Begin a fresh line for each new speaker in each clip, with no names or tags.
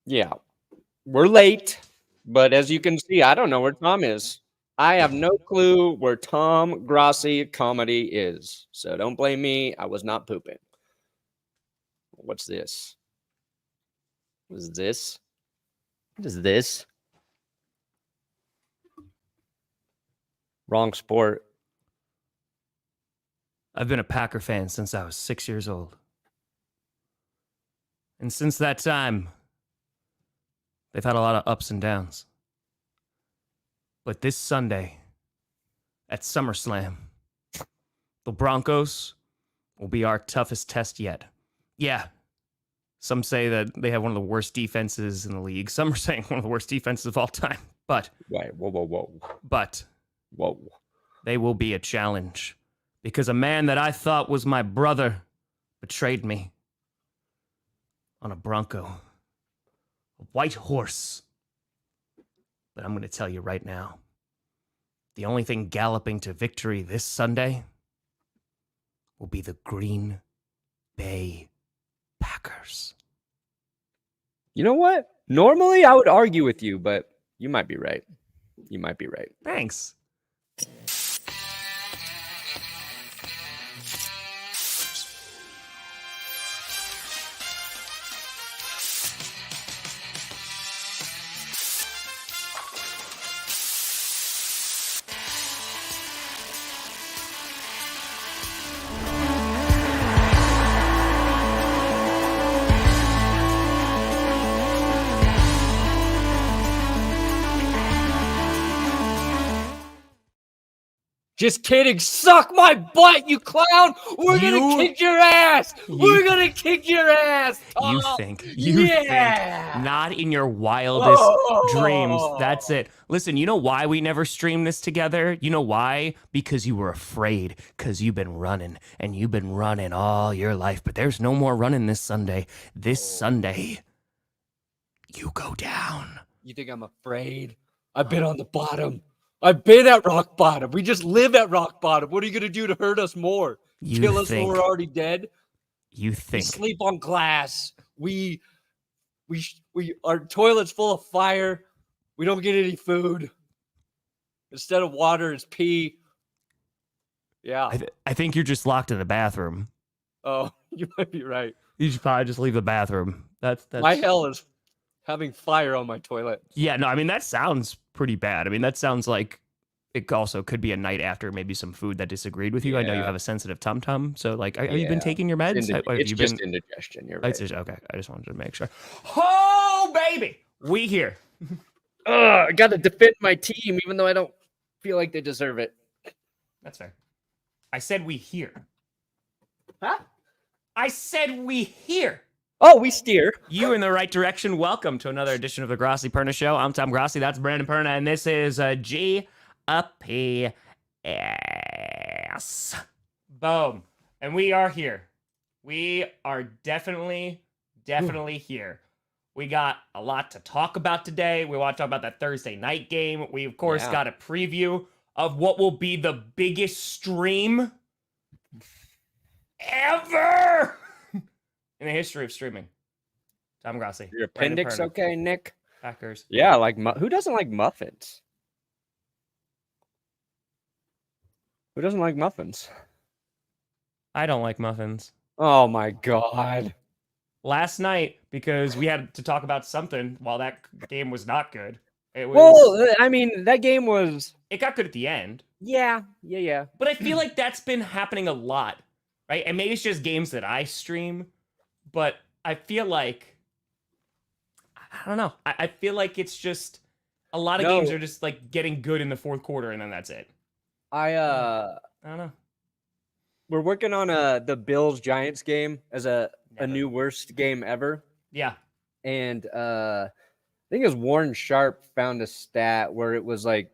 Yeah. We're late, but as you can see, I don't know where Tom is. I have no clue where Tom Grossi comedy is. So don't blame me. I was not pooping. What's this? What is this? What is this? Wrong sport.
I've been a Packer fan since I was 6 years old. And since that time, they've had a lot of ups and downs. But this Sunday, at SummerSlam, the Broncos will be our toughest test yet. Yeah, some say that they have one of the worst defenses in the league. Some are saying one of the worst defenses of all time. But
Wait, whoa.
But
Whoa.
they will be a challenge because a man that I thought was my brother betrayed me on a Bronco, a white horse. But I'm going to tell you right now, the only thing galloping to victory this Sunday will be the Green Bay Packers.
You know what? Normally I would argue with you, but you might be right. You might be right.
Thanks.
Just kidding. Suck my butt, you clown. We're going to kick your ass. We're going to kick your ass.
You think. Not in your wildest dreams. That's it. Listen, you know why we never streamed this together? You know why? Because you were afraid. Because you've been running. And you've been running all your life. But there's no more running this Sunday. This Sunday, you go down.
You think I'm afraid? I've been on the bottom. I've been at rock bottom. We just live at rock bottom. What are you going to do to hurt us more? Kill us when we're already dead?
You think.
We sleep on glass. Our toilet's full of fire. We don't get any food. Instead of water, it's pee. Yeah.
I think you're just locked in the bathroom.
Oh, you might be right.
You should probably just leave the bathroom. That's
my hell is having fire on my toilet.
Yeah, no, I mean, that sounds pretty bad. I mean, that sounds like it also could be a night after maybe some food that disagreed with you. Yeah. I know you have a sensitive tum-tum. So, like, have you been taking your meds?
It's just indigestion. You're right.
Okay, I just wanted to make sure. Oh, baby! We here.
I got to defend my team, even though I don't feel like they deserve it.
That's fair. I said we here.
Huh?
I said we here.
Oh, we steer.
You in the right direction. Welcome to another edition of the Grossi Perna Show. I'm Tom Grossi. That's Brandon Perna. And this is GPS. Boom. And we are here. We are definitely here. We got a lot to talk about today. We want to talk about that Thursday night game. We, of course, got a preview of what will be the biggest stream ever in the history of streaming. Tom Grossi.
Your appendix okay, Nick?
Packers.
Yeah, like who doesn't like muffins? Who doesn't like muffins?
I don't like muffins.
Oh my God.
Last night, because we had to talk about something while that game was not good. It was,
well, I mean, that game was...
It got good at the end.
Yeah.
But I feel like that's been happening a lot, right? And maybe it's just games that I stream, but I feel like... I don't know. I feel like it's just... A lot of games are just, like, getting good in the fourth quarter, and then that's it.
I
don't know.
We're working on the Bills-Giants game as a new worst game ever.
Yeah.
And I think it was Warren Sharp found a stat where it was like,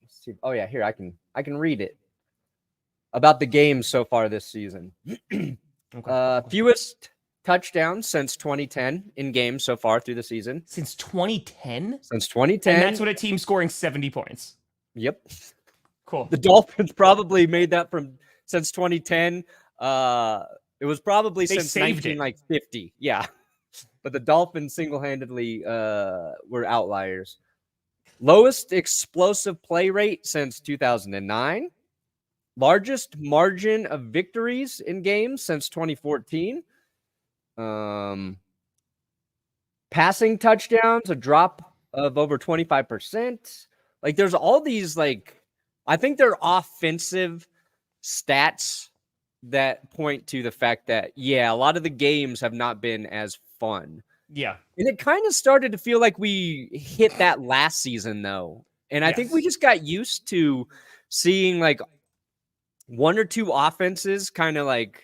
let's see. Oh yeah, here I can read it about the games so far this season. Okay. Fewest touchdowns since 2010 in games so far through the season.
Since 2010?
Since 2010.
And that's what a team scoring 70 points.
Yep.
Cool.
The Dolphins probably made that since 2010. It was probably since 1950. Yeah. but the Dolphins single-handedly were outliers. Lowest explosive play rate since 2009. Largest margin of victories in games since 2014. Passing touchdowns, a drop of over 25%. Like, there's all these, like, I think they're offensive stats that point to the fact that, yeah, a lot of the games have not been as fun.
Yeah.
And it kind of started to feel like we hit that last season, though. And I think we just got used to seeing, like, one or two offenses kind of, like,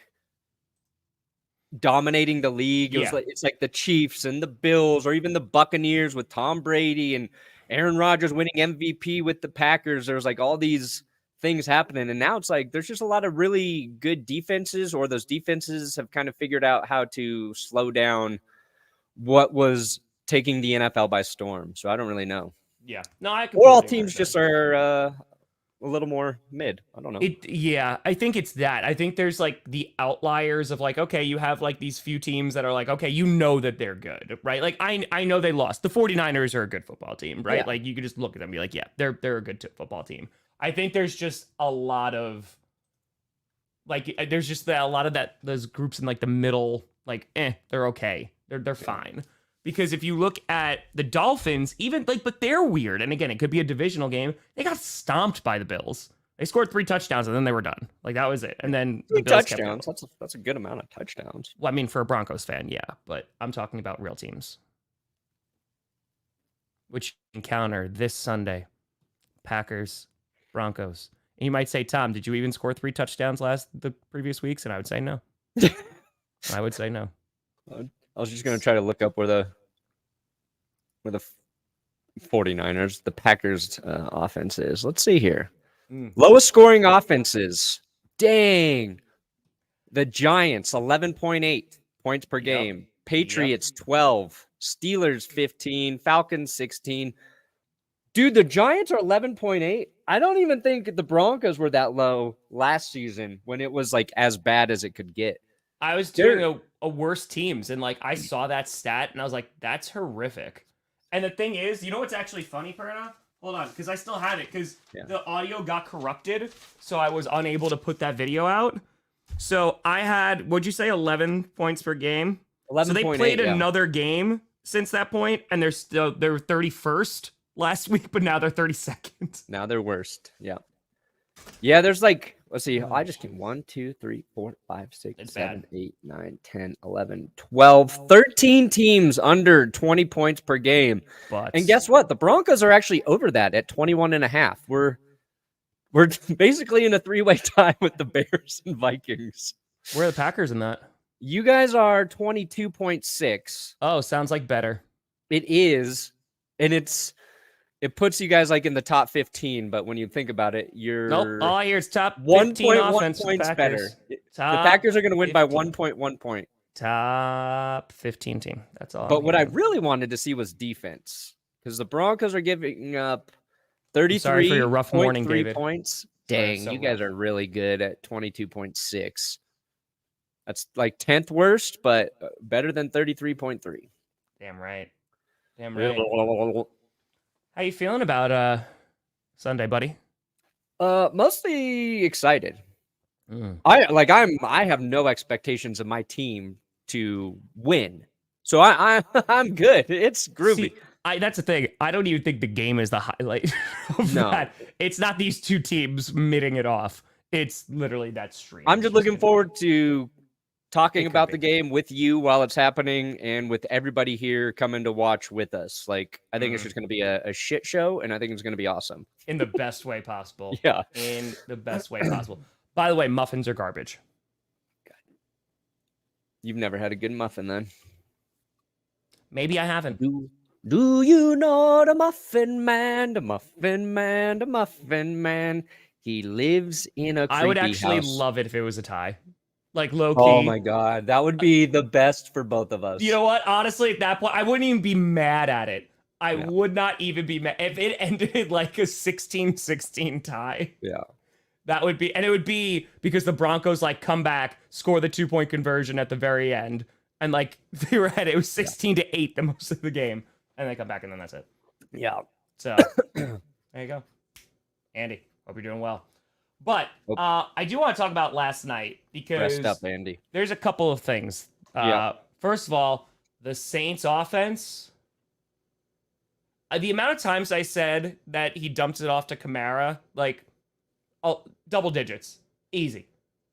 dominating the league. It was like, it's like the Chiefs and the Bills, or even the Buccaneers with Tom Brady and Aaron Rodgers winning MVP with the Packers. There's like all these things happening, and now it's like there's just a lot of really good defenses, or those defenses have kind of figured out how to slow down what was taking the NFL by storm. So I don't really know.
Yeah. No, I
or all teams just are a little more mid. I don't know.
Yeah, I think it's that. I think there's like the outliers of like, okay, you have like these few teams that are like, okay, you know that they're good, right? Like I know they lost. The 49ers are a good football team, right?
Yeah.
Like you could just look at them and be like, yeah, they're a good football team. I think there's just a lot of like there's just a lot of those groups in like the middle, like they're okay. They're fine. Because if you look at the Dolphins, even like, but they're weird. And again, it could be a divisional game. They got stomped by the Bills. They scored 3 touchdowns and then they were done. Like that was it. And then
3 touchdowns. That's a good amount of touchdowns.
Well, I mean, for a Broncos fan, yeah, but I'm talking about real teams, which encounter this Sunday, Packers, Broncos. And you might say, Tom, did you even score 3 touchdowns the previous weeks? And I would say no. I would say no.
I was just going to try to look up where the 49ers, the Packers offense is. Let's see here. Lowest scoring offenses. Dang. The Giants, 11.8 points per game. Patriots, 12. Steelers, 15. Falcons, 16. Dude, the Giants are 11.8. I don't even think the Broncos were that low last season when it was like as bad as it could get.
I was doing a worse teams, and like I saw that stat, and I was like, "That's horrific." And the thing is, you know what's actually funny, Perna? Hold on, because I still have it, because the audio got corrupted, so I was unable to put that video out. So I had, what'd you say, 11 points per game?
11.
So they played another game since that point, and they're 31st last week, but now they're 32nd.
Now they're worst. Yeah. Yeah, there's like, let's see, I just came 1, 2, 3, 4, 5, 6, 7, 8, 9, 10, 11, 12, 13 teams under 20 points per game. And guess what? The Broncos are actually over that at 21.5. We're basically in a 3-way tie with the Bears and Vikings.
Where are the Packers in that?
You guys are 22.6.
Oh, sounds like better.
It is. And it puts you guys like in the top 15, but when you think about it, you're
all I hear is top 15 offense
points better. The
Top
Packers are going to win
15.
by 1.1 point.
Top 15 team. That's all.
But what I really wanted to see was defense, because the Broncos are giving up 33.
Sorry for your rough morning, David.
Points. Dang, you guys are really good at 22.6. That's like 10th worst, but better than 33.3.
Damn right. Damn right. How you feeling about Sunday, buddy?
Mostly excited. I have no expectations of my team to win, so I'm good. It's groovy.
See, that's the thing. I don't even think the game is the highlight of that. It's not these two teams mitting it off. It's literally that stream.
I'm just looking forward to talking about the game with you while it's happening, and with everybody here coming to watch with us. Like, I think it's just going to be a shit show, and I think it's going to be awesome.
In the best way possible.
Yeah.
In the best way possible. By the way, muffins are garbage.
God. You've never had a good muffin, then?
Maybe I haven't.
Do you know the Muffin Man? The Muffin Man, the Muffin Man. He lives in a creepy
I would actually
house.
love it if it was a tie. Like low key.
Oh my God. That would be the best for both of us.
You know what? Honestly, at that point, I wouldn't even be mad at it. I would not even be mad. If it ended like a 16-16 tie.
Yeah.
That would be, and it would be because the Broncos like come back, score the 2-point conversion at the very end, And like they were at it was 16-8 the most of the game, and they come back and then that's it.
Yeah.
So there you go, Andy. Hope you're doing well. But I do want to talk about last night because
Rest up, Andy.
there's a couple of things. First of all, the Saints offense. The amount of times I said that he dumped it off to Kamara, like, double digits. Easy.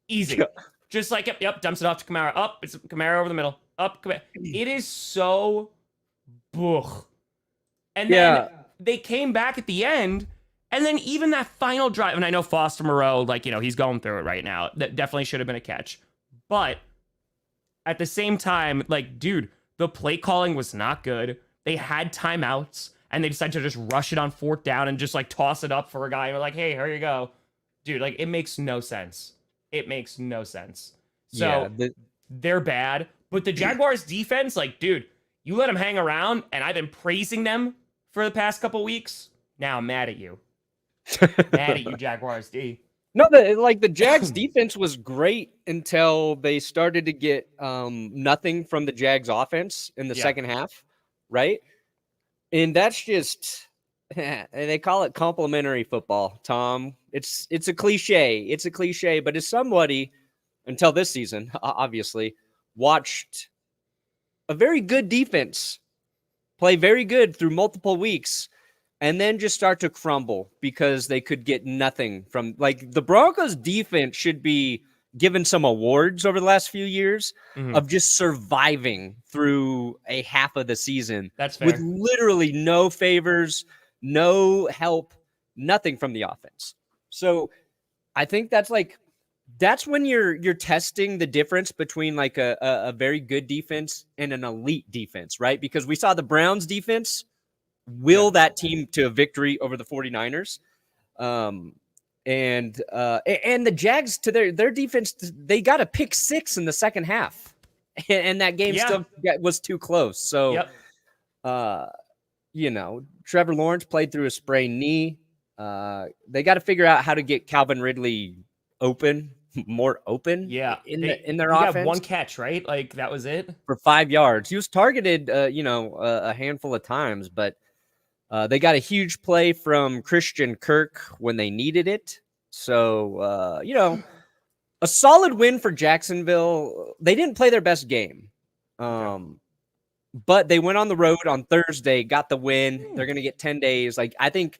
Yeah. Just like, yep, dumps it off to Kamara. Up, it's Kamara over the middle. Up, Kamara. It is so boogh. And then they came back at the end, and then even that final drive, and I know Foster Moreau, like, he's going through it right now. That definitely should have been a catch. But at the same time, like, dude, the play calling was not good. They had timeouts, and they decided to just rush it on 4th down and just, like, toss it up for a guy. And we're like, hey, here you go. Dude, like, it makes no sense. It makes no sense. So, they're bad. But the Jaguars defense, like, dude, you let them hang around, and I've been praising them for the past couple weeks. Now I'm mad at you. Mad at you, Jaguars D.
No, the Jags defense was great until they started to get nothing from the Jags offense in the second half, right? And that's just, and they call it complimentary football, Tom. It's a cliche. It's a cliche, but as somebody, until this season, obviously, watched a very good defense play very good through multiple weeks and then just start to crumble because they could get nothing from, like, the Broncos defense should be given some awards over the last few years of just surviving through a half of the season.
That's fair.
With literally no favors, no help, nothing from the offense. So I think that's when you're testing the difference between like a very good defense and an elite defense, right? Because we saw the Browns defense will that team to a victory over the 49ers. And the Jags, to their defense, they got a pick 6 in the second half, and that game still was too close. So, Trevor Lawrence played through a sprained knee. They got to figure out how to get Calvin Ridley more open. In their offense.
Got one catch, right? Like that was it
for 5 yards. He was targeted, a handful of times, but they got a huge play from Christian Kirk when they needed it. So, a solid win for Jacksonville. They didn't play their best game, but they went on the road on Thursday, got the win. They're going to get 10 days. Like, I think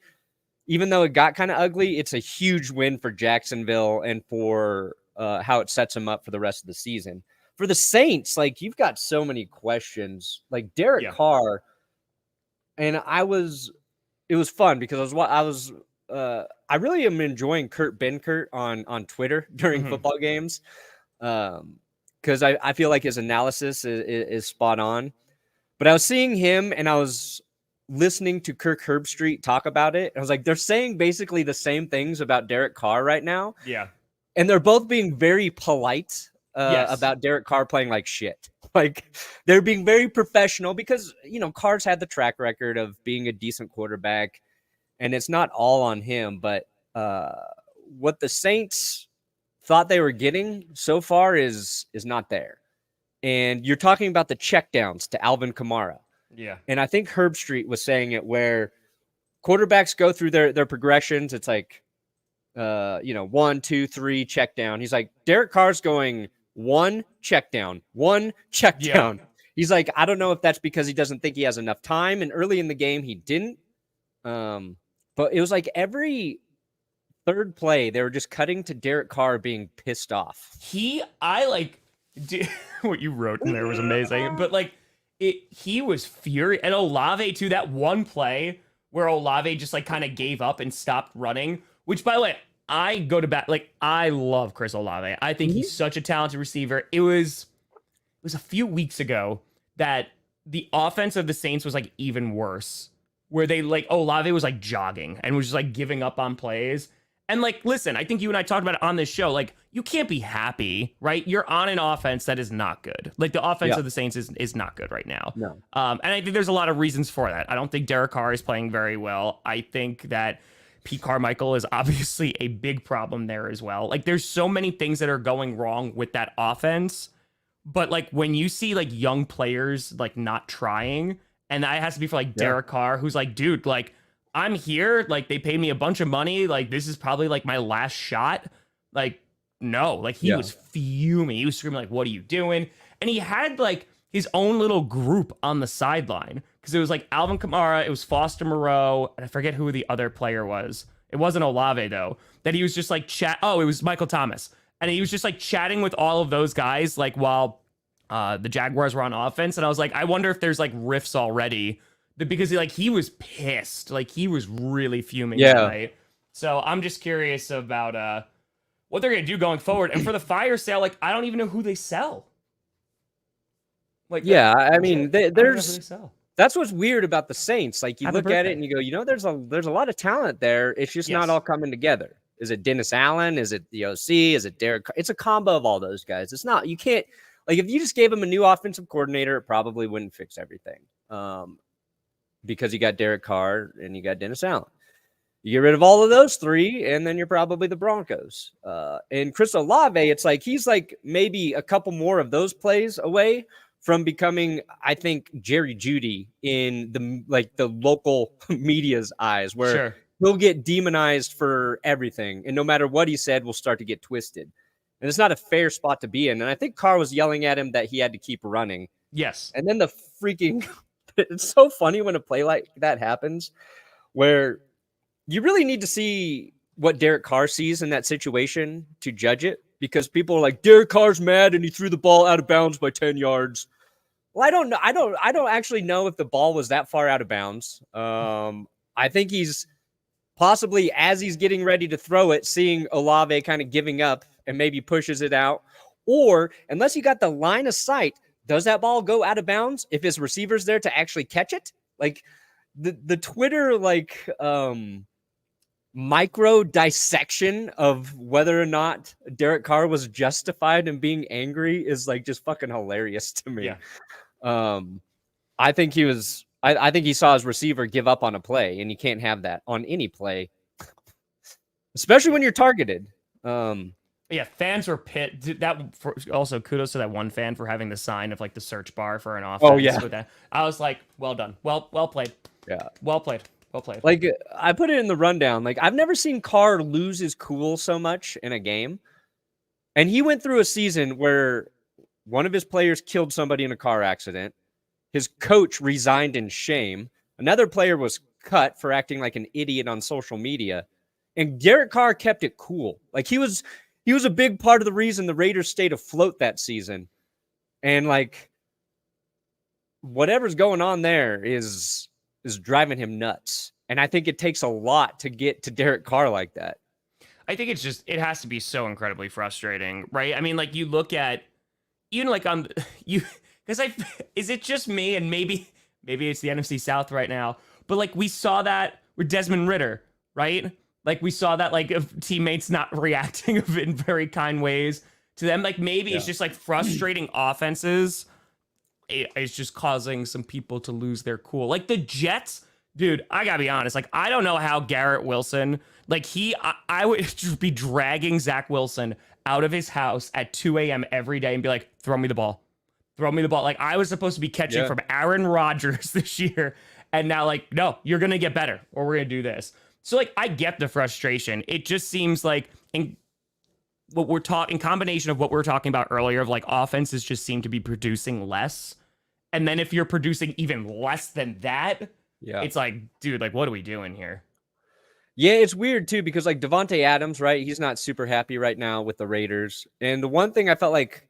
even though it got kind of ugly, it's a huge win for Jacksonville and for how it sets them up for the rest of the season. For the Saints, like, you've got so many questions. Like Derek Carr, and it was fun because I really am enjoying Kurt Benkert on Twitter during football games because I feel like his analysis is spot on. But I was seeing him and I was listening to Kirk Herbstreit talk about it. I was like, they're saying basically the same things about Derek Carr right now.
Yeah.
And they're both being very polite about Derek Carr playing like shit. Like, they're being very professional because, Carr's had the track record of being a decent quarterback, and it's not all on him. But what the Saints thought they were getting so far is not there. And you're talking about the checkdowns to Alvin Kamara.
Yeah.
And I think Herbstreit was saying it where quarterbacks go through their progressions. It's like, 1, 2, 3, check down. He's like, Derek Carr's going 1 check down, 1 check down. He's like, I don't know if that's because he doesn't think he has enough time. And early in the game, he didn't. But it was like every third play, they were just cutting to Derek Carr being pissed off.
What you wrote in there was amazing. But like, he was furious. And Olave too, that one play where Olave just like kind of gave up and stopped running, which, by the way, I go to bat. Like, I love Chris Olave. I think he's such a talented receiver. It was a few weeks ago that the offense of the Saints was like even worse, where they like Olave was like jogging and was just like giving up on plays. And like, listen, I think you and I talked about it on this show. Like, you can't be happy, right? You're on an offense that is not good. Like, the offense of the Saints is not good right now.
No.
And I think there's a lot of reasons for that. I don't think Derek Carr is playing very well. I think that Pete Carmichael is obviously a big problem there as well. Like, there's so many things that are going wrong with that offense But like when you see like young players like not trying, and that has to be for like
Yeah.
Derek Carr, who's like, dude, like I'm here, like they paid me a bunch of money, like this is probably like my last shot. Like, no, like he
Yeah.
was fuming. He was screaming, like, what are you doing? And he had like his own little group on the sideline because it was like Alvin Kamara, it was Foster Moreau, and I forget who the other player was. It wasn't Olave though. That he was just like chat. Oh, it was Michael Thomas, and he was just like chatting with all of those guys like while the Jaguars were on offense. And I was like, I wonder if there's like riffs already because he was pissed, like he was really fuming that
Yeah.
night. So I'm just curious about what they're gonna do going forward. And for the fire sale, like I don't even know who they sell. Like
Yeah, I mean,
I don't know who they
there's
sell.
that's what's weird about the Saints. Like you
Happy
look at it
birthday.
and you go, there's a lot of talent there. It's just not
Yes.
all coming together. Is it Dennis Allen? Is it the OC? Is it Derek? It's a combo of all those guys. It's not. You can't like if you just gave him a new offensive coordinator, it probably wouldn't fix everything. Because you got Derek Carr and you got Dennis Allen. You get rid of all of those three, and then you're probably the Broncos. And Chris Olave, it's like he's like maybe a couple more of those plays away from becoming, I think, Jerry Jeudy in the local media's eyes, where
Sure.
he'll get demonized for everything, and no matter what he said, will start to get twisted. And it's not a fair spot to be in. And I think Carr was yelling at him that he had to keep running.
Yes.
And then the freaking it's so funny when a play like that happens where you really need to see what Derek Carr sees in that situation to judge it, because people are like, Derek Carr's mad and he threw the ball out of bounds by 10 yards. Well, I don't know. I don't actually know if the ball was that far out of bounds. I think he's possibly, as he's getting ready to throw it, seeing Olave kind of giving up and maybe pushes it out. Or unless you got the line of sight, does that ball go out of bounds if his receiver's there to actually catch it? Like the Twitter micro dissection of whether or not Derek Carr was justified in being angry is like just fucking hilarious to me.
Yeah.
I think he was. I think he saw his receiver give up on a play, and you can't have that on any play, especially when you're targeted.
Yeah, fans were pit. Also, kudos to that one fan for having the sign of like the search bar for an offense.
Oh, yeah.
With that. I was like, well done, well played.
Yeah,
Well played. Well played.
like I put it in the rundown. Like I've never seen Carr lose his cool so much in a game, and he went through a season where one of his players killed somebody in a car accident. His coach resigned in shame. Another player was cut for acting like an idiot on social media, and Derek Carr kept it cool. Like he was a big part of the reason the Raiders stayed afloat that season. And like whatever's going on there is driving him nuts. And I think it takes a lot to get to Derek Carr like that.
I think it has to be so incredibly frustrating, right? I mean, like you look at even like on you because is it just me and maybe it's the NFC South right now, but like we saw that with Desmond Ridder, right? Like we saw that like of teammates not reacting in very kind ways to them. Like maybe it's just like frustrating offenses. It's just causing some people to lose their cool. Like the Jets, dude, I gotta be honest. Like I don't know how Garrett Wilson, like I would just be dragging Zach Wilson out of his house at 2 a.m. every day and be like, throw me the ball. Throw me the ball. Like I was supposed to be catching from Aaron Rodgers this year. And now like, no, you're going to get better or we're going to do this. So like, I get the frustration. It just seems like in combination of what we were talking about earlier of like offenses just seem to be producing less. And then if you're producing even less than that, it's like, dude, like what are we doing here?
Yeah, it's weird too, because like Devontae Adams, right? He's not super happy right now with the Raiders. And the one thing I felt like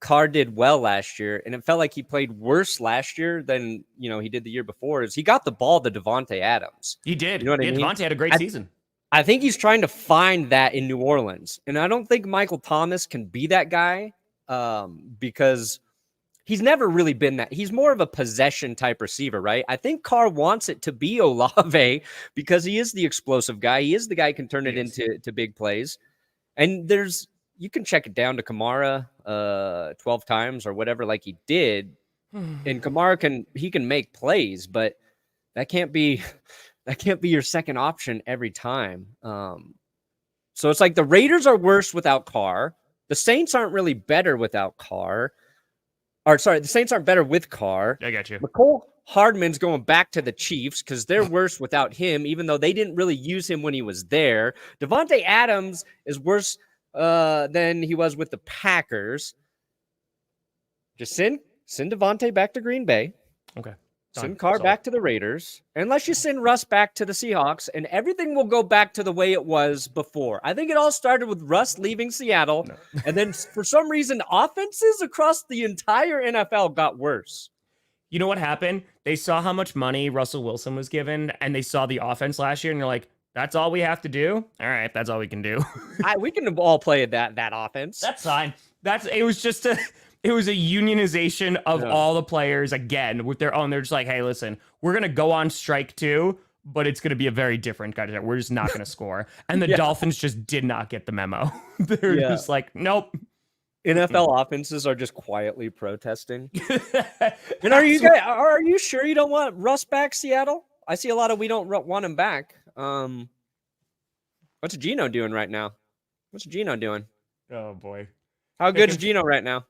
Carr did well last year, and it felt like he played worse last year than he did the year before, is he got the ball to Devontae Adams.
He did.
You know what I mean?
Devontae had a great season.
I think he's trying to find that in New Orleans. And I don't think Michael Thomas can be that guy because he's never really been that. He's more of a possession type receiver, right? I think Carr wants it to be Olave because he is the explosive guy. He is the guy who can turn it into big plays. And you can check it down to Kamara 12 times or whatever like he did. And Kamara can make plays, but that can't be your second option every time. So it's like the Raiders are worse without Carr. The Saints aren't really better without Carr. The Saints aren't better with Carr.
I got you.
McCole Hardman's going back to the Chiefs because they're worse without him, even though they didn't really use him when he was there. Devontae Adams is worse than he was with the Packers. Just send Devontae back to Green Bay.
Okay.
Send Carr back to the Raiders. Unless you send Russ back to the Seahawks, and everything will go back to the way it was before. I think it all started with Russ leaving Seattle, and then for some reason, offenses across the entire NFL got worse.
You know what happened? They saw how much money Russell Wilson was given, and they saw the offense last year, and you're like, that's all we have to do? All right, that's all we can do.
We can all play that offense.
That's fine. It was a unionization of all the players again with their own. They're just like, hey, listen, we're going to go on strike too, but it's going to be a very different kind of. We're just not going to score. And the Dolphins just did not get the memo. They're just like, nope.
NFL offenses are just quietly protesting. And are you sure you don't want Russ back, Seattle? I see a lot of we don't want him back. What's Geno doing right now? What's Geno doing?
Oh boy.
How good is Geno right now?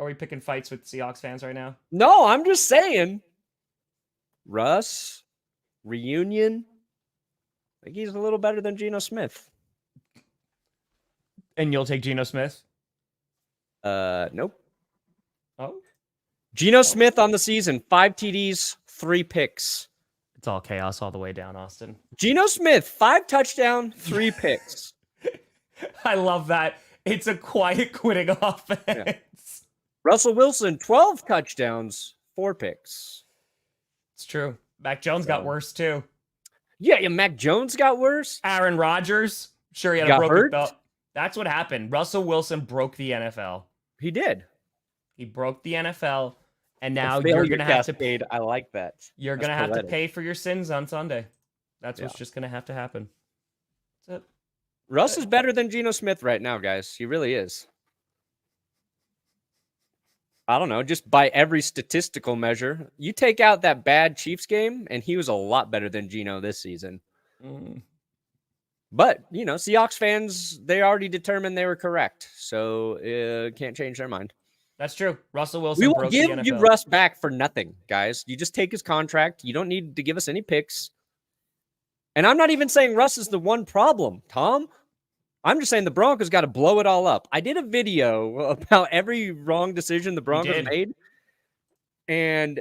Are we picking fights with Seahawks fans right now?
No, I'm just saying. Russ, reunion. I think he's a little better than Geno Smith.
And you'll take Geno Smith?
Nope.
Oh?
Geno Smith on the season, 5 TDs, 3 picks.
It's all chaos all the way down, Austin.
Geno Smith, 5 touchdowns, 3 picks.
I love that. It's a quiet quitting offense. Yeah.
Russell Wilson, 12 touchdowns, 4 picks.
It's true. Mac Jones got worse, too.
Yeah, Mac Jones got worse.
Aaron Rodgers, sure, he had a broken belt. That's what happened. Russell Wilson broke the NFL.
He did.
He broke the NFL, and now you're going to have to pay.
I like that.
You're going to have to pay for your sins on Sunday. That's what's just going to have to happen. That's it.
Russ is better than Geno Smith right now, guys. He really is. I don't know, just by every statistical measure. You take out that bad Chiefs game, and he was a lot better than Geno this season. But, Seahawks fans, they already determined they were correct. So, can't change their mind.
That's true. Russell Wilson broke the NFL. We will give
you Russ back for nothing, guys. You just take his contract. You don't need to give us any picks. And I'm not even saying Russ is the one problem, Tom. I'm just saying the Broncos got to blow it all up. I did a video about every wrong decision the Broncos made. And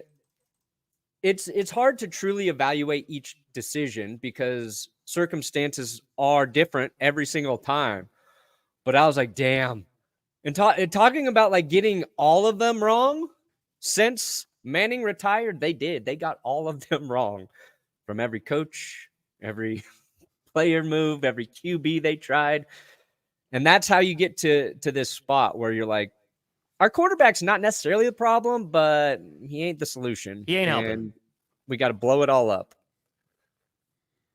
it's hard to truly evaluate each decision because circumstances are different every single time. But I was like, damn. And talking about like getting all of them wrong since Manning retired, they did. They got all of them wrong from every coach, every player move, every QB they tried. And that's how you get to this spot where you're like, our quarterback's not necessarily the problem, but he ain't the solution.
He ain't helping.
We got to blow it all up.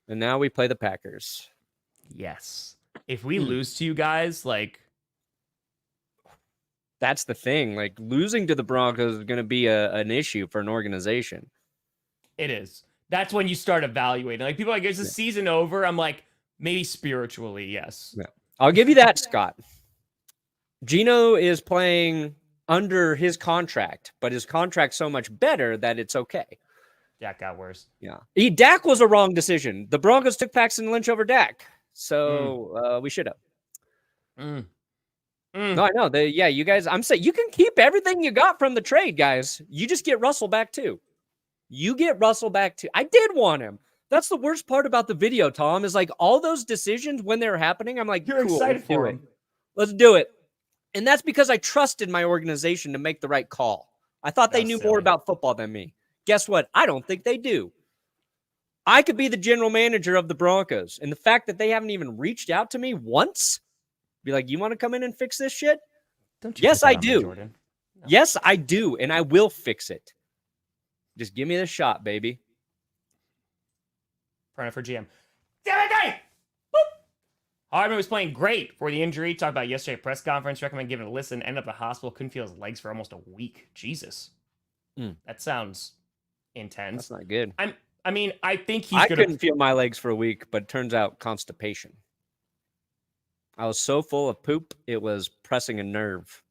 And now we play the Packers.
Yes. If we lose to you guys, like...
That's the thing. Like, losing to the Broncos is going to be an issue for an organization.
It is. That's when you start evaluating. Like, people are like, is the season over? I'm like, maybe spiritually, yes.
Yeah. I'll give you that, Scott. Geno is playing under his contract, but his contract's so much better that it's okay.
Dak got worse.
Yeah. Dak was a wrong decision. The Broncos took Paxton Lynch over Dak. So we should have. No, I know. You guys, I'm saying you can keep everything you got from the trade, guys. You just get Russell back too. I did want him. That's the worst part about the video, Tom, is like all those decisions when they're happening, I'm like,
you're excited for him.
Let's do it. And that's because I trusted my organization to make the right call. I thought they knew more about football than me. Guess what? I don't think they do. I could be the general manager of the Broncos. And the fact that they haven't even reached out to me once, be like, you want to come in and fix this shit? Yes, I do. No. Yes, I do. And I will fix it. Just give me the shot, baby.
Running for GM. Hardman was playing great for the injury. Talked about yesterday press conference. Recommend giving it a listen. Ended up at the hospital. Couldn't feel his legs for almost a week. Jesus. That sounds intense.
That's not good.
I think
I couldn't feel my legs for a week, but it turns out constipation. I was so full of poop, it was pressing a nerve.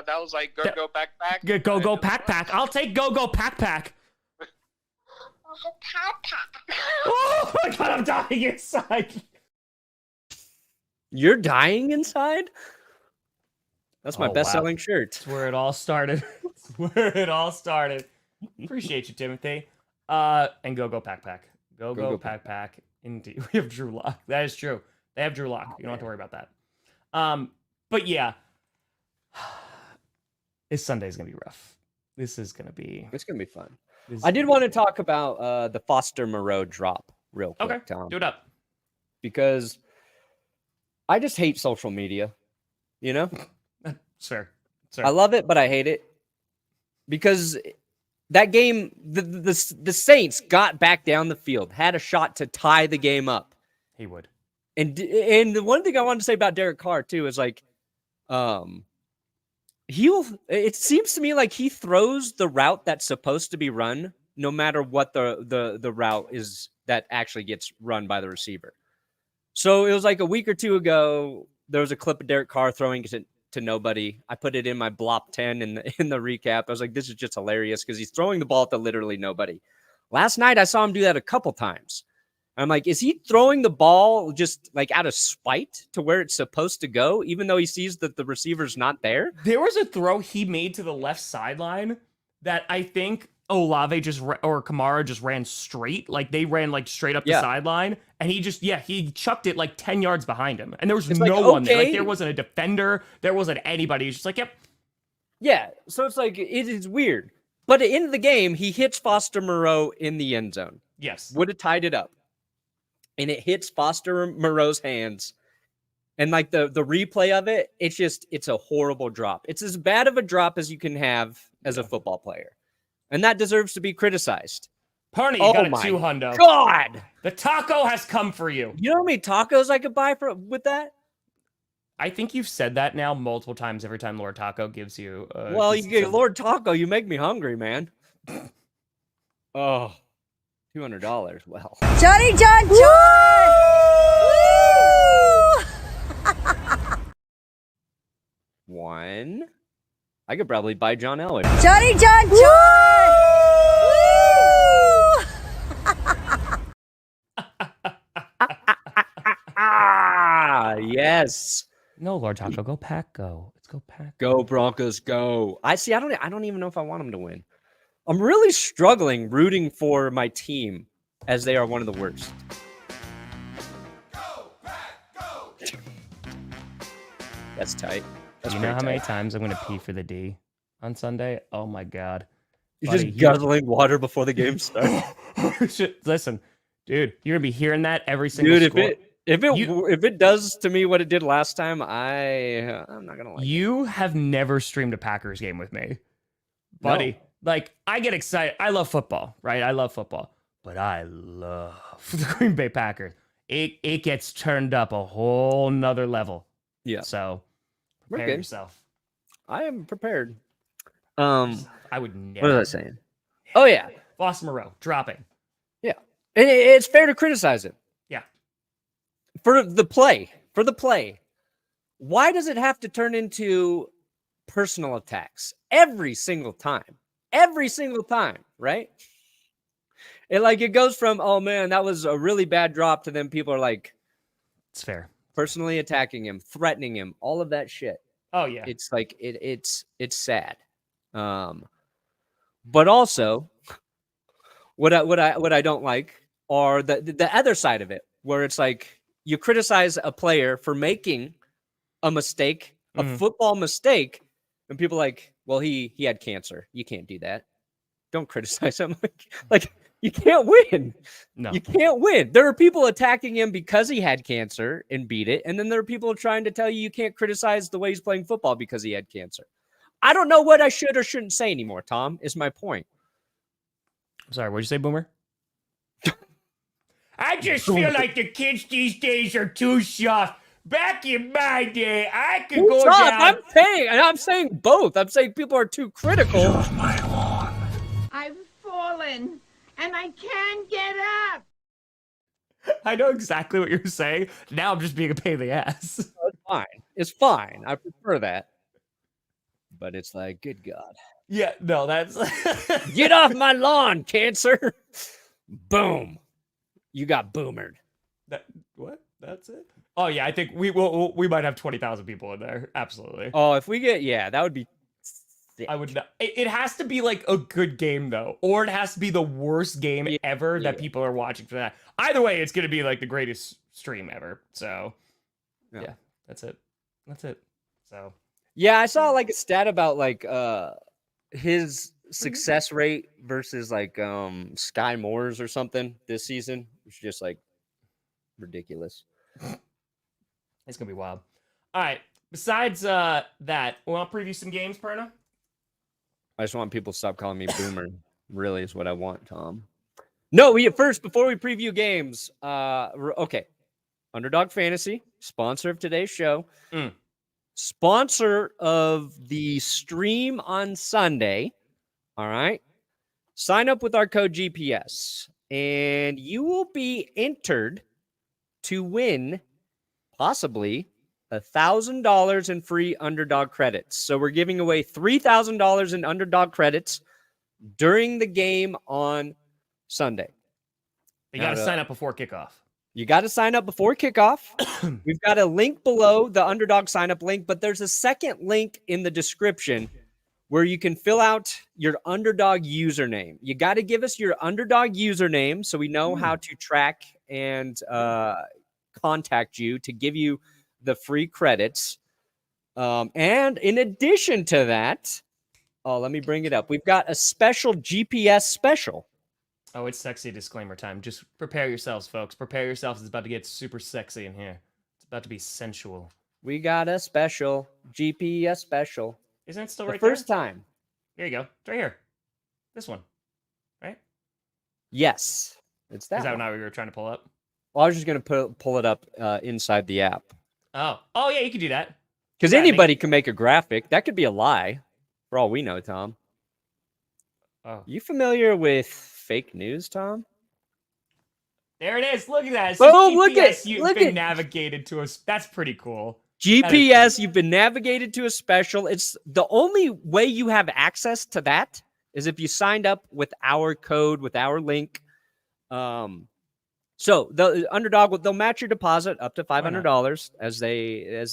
That was like go backpack.
Go pack. I'll take go pack. Oh my god, I'm dying inside.
You're dying inside? That's my
Oh,
best-selling
wow.
shirt.
That's where it all started. Appreciate you, Timothy. And go pack. Go pack. Indeed. We have Drew Lock. That is true. They have Drew Lock. You don't have to worry about that. But yeah. This Sunday's gonna be rough. It's gonna be
fun. I did want to talk about the Foster Moreau drop real quick,
okay.
Tom.
Do it up.
Because I just hate social media. You know?
Sure.
I love it, but I hate it. Because that game, the Saints got back down the field, had a shot to tie the game up.
He would.
And the one thing I wanted to say about Derek Carr too is like, it seems to me like he throws the route that's supposed to be run, no matter what the route is that actually gets run by the receiver. So it was like a week or two ago, there was a clip of Derek Carr throwing it to nobody. I put it in my Blop 10 in the recap. I was like, this is just hilarious because he's throwing the ball to literally nobody. Last night, I saw him do that a couple times. I'm like, is he throwing the ball just like out of spite to where it's supposed to go, even though he sees that the receiver's not there?
There was a throw he made to the left sideline that I think Olave or Kamara just ran straight. Like they ran like straight up the sideline. And he chucked it like 10 yards behind him. And there was no one there. Like there wasn't a defender. There wasn't anybody. He's just like, yep.
Yeah. So it's like, it is weird. But at the end of the game, he hits Foster Moreau in the end zone.
Yes.
Would have tied it up. And it hits Foster Moreau's hands. And like the replay of it, it's a horrible drop. It's as bad of a drop as you can have as a football player. And that deserves to be criticized.
Parney, you got a $200.
God!
The taco has come for you.
You know how many tacos I could buy with that?
I think you've said that now multiple times every time Lord Taco gives you...
well, you get Lord Taco, you make me hungry, man. Oh, $200. Well.
Johnny John John!
One. I could probably buy John Elway.
Johnny John John!
Yes.
No, Lord Taco, go Pack, go. Let's go Pack.
Go Broncos, go. I don't even know if I want them to win. I'm really struggling rooting for my team as they are one of the worst.
Go, Pack, go!
That's tight.
Do you know how many times I'm going to pee for the D on Sunday? Oh my God.
You're just guzzling water before the game starts.
Listen, dude, you're going to be hearing that every single score.
If it does to me what it did last time, I'm not gonna like it.
You have never streamed a Packers game with me, buddy.
No.
Like I get excited. I love football, right? I love football, but I love the Green Bay Packers. It gets turned up a whole nother level.
Yeah.
So prepare yourself.
I am prepared.
I would never.
What was I saying? Oh yeah,
Foster Moreau dropping.
Yeah, and it's fair to criticize him.
Yeah.
For the play, why does it have to turn into personal attacks every single time, right? It goes from, oh man, that was a really bad drop, to then people are like,
it's fair,
personally attacking him, threatening him, all of that shit.
Oh yeah,
it's like it's sad. But also, what I don't like are the other side of it, where it's like, you criticize a player for making a mistake, a football mistake, and people are like, well, he had cancer. You can't do that. Don't criticize him. Like you can't win.
No,
you can't win. There are people attacking him because he had cancer and beat it, and then there are people trying to tell you can't criticize the way he's playing football because he had cancer. I don't know what I should or shouldn't say anymore, Tom, is my point.
I'm sorry, what'd you say, Boomer? I just feel like the kids these days are too soft. Back in my day, I could go down.
I'm saying both. I'm saying people are too critical.
Get off my lawn.
I've fallen, and I can't get up.
I know exactly what you're saying. Now I'm just being a pain in the ass.
It's fine. It's fine. I prefer that. but it's like, good God.
Yeah, no, that's
Get off my lawn, cancer. Boom. You got boomered.
what? That's it? Oh yeah, I think we might have 20,000 people in there. Absolutely.
Oh, if we get, that would be sick.
I would not. It has to be like a good game though, or it has to be the worst game ever that people are watching for that. Either way, it's gonna be like the greatest stream ever. So, yeah, that's it. That's it. So,
yeah, I saw like a stat about like his success rate versus like Sky Moore's or something this season. It's just like ridiculous.
it's gonna be wild. All right. Besides that, we want to preview some games, Perna?
I just want people to stop calling me boomer. Really is what I want, Tom. No, before we preview games, okay. Underdog Fantasy, sponsor of today's show. Sponsor of the stream on Sunday. All right. Sign up with our code GPS, and you will be entered to win possibly $1,000 in free underdog credits. So we're giving away $3,000 in underdog credits during the game on Sunday.
You got to sign up before kickoff.
You got to sign up before kickoff. We've got a link below the underdog sign up link, but there's a second link in the description where you can fill out your underdog username. You got to give us your underdog username so we know how to track and contact you to give you the free credits. And in addition to that, let me bring it up. We've got a special GPS special.
Oh, it's sexy disclaimer time. Just prepare yourselves, folks. Prepare yourselves. It's about to get super sexy in here. It's about to be sensual.
We got a special GPS special.
Isn't it still right
there? The first time.
Here you go. It's right here. This one. Right?
Yes. It's that.
Is that
one.
not what you were trying to pull up?
Well, I was just going to pull it up inside the app.
Oh, yeah, you could do that.
Because anybody can make a graphic. That could be a lie, for all we know, Tom.
Oh,
You familiar with fake news, Tom?
there it is. Look at that.
Boom! Look at
You've been navigated to us. That's pretty cool.
GPS. You've been navigated to a special. It's the only way you have access to that is if you signed up with our code, with our link. So the underdog, they'll match your deposit up to $500 as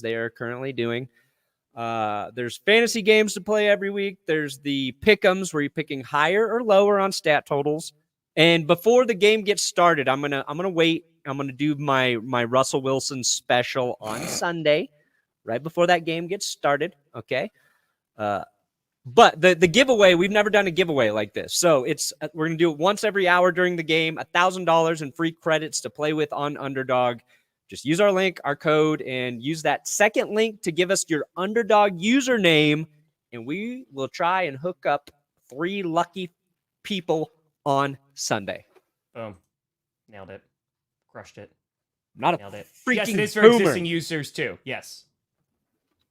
they are currently doing. There's fantasy games to play every week. There's the pick'ems where you're picking higher or lower on stat totals. And before the game gets started, I'm gonna wait. I'm gonna do my Russell Wilson special on Sunday, right before that game gets started. Okay. But the giveaway, we've never done a giveaway like this. So we're going to do it once every hour during the game, $1,000 in free credits to play with on Underdog. Just use our link, our code, and use that second link to give us your Underdog username, and we will try and hook up 3 lucky people on Sunday.
Boom. Nailed it. Crushed it.
Not
Nailed
a
it.
freaking
Yes, it is for
boomer.
existing users too. Yes.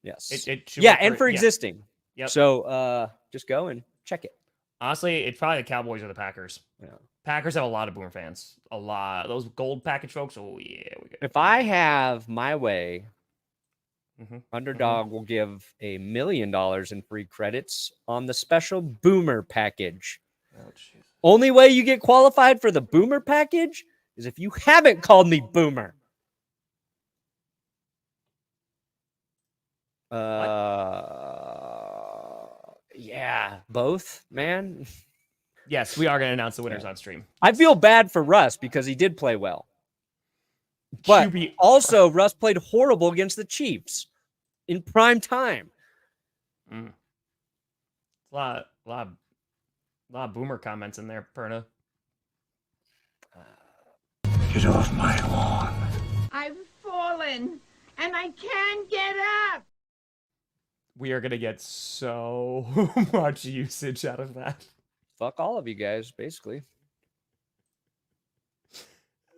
Yes.
It should
yeah,
work
and for existing.
Yep.
So just go and check it.
Honestly, it's probably the Cowboys or the Packers.
Yeah.
Packers have a lot of Boomer fans. A lot. Those gold package folks. Oh yeah, we good.
If I have my way, Underdog will give $1 million in free credits on the special Boomer package.
Oh, jeez.
Only way you get qualified for the Boomer package is if you haven't called me Boomer. Yeah, both, man.
Yes, we are going to announce the winners on stream.
I feel bad for Russ because he did play well. But also, Russ played horrible against the Chiefs in prime time.
A lot of Boomer comments in there, Perna.
Get off my lawn.
I've fallen, and I can't get up.
We are going to get so much usage out of that.
Fuck all of you guys, basically.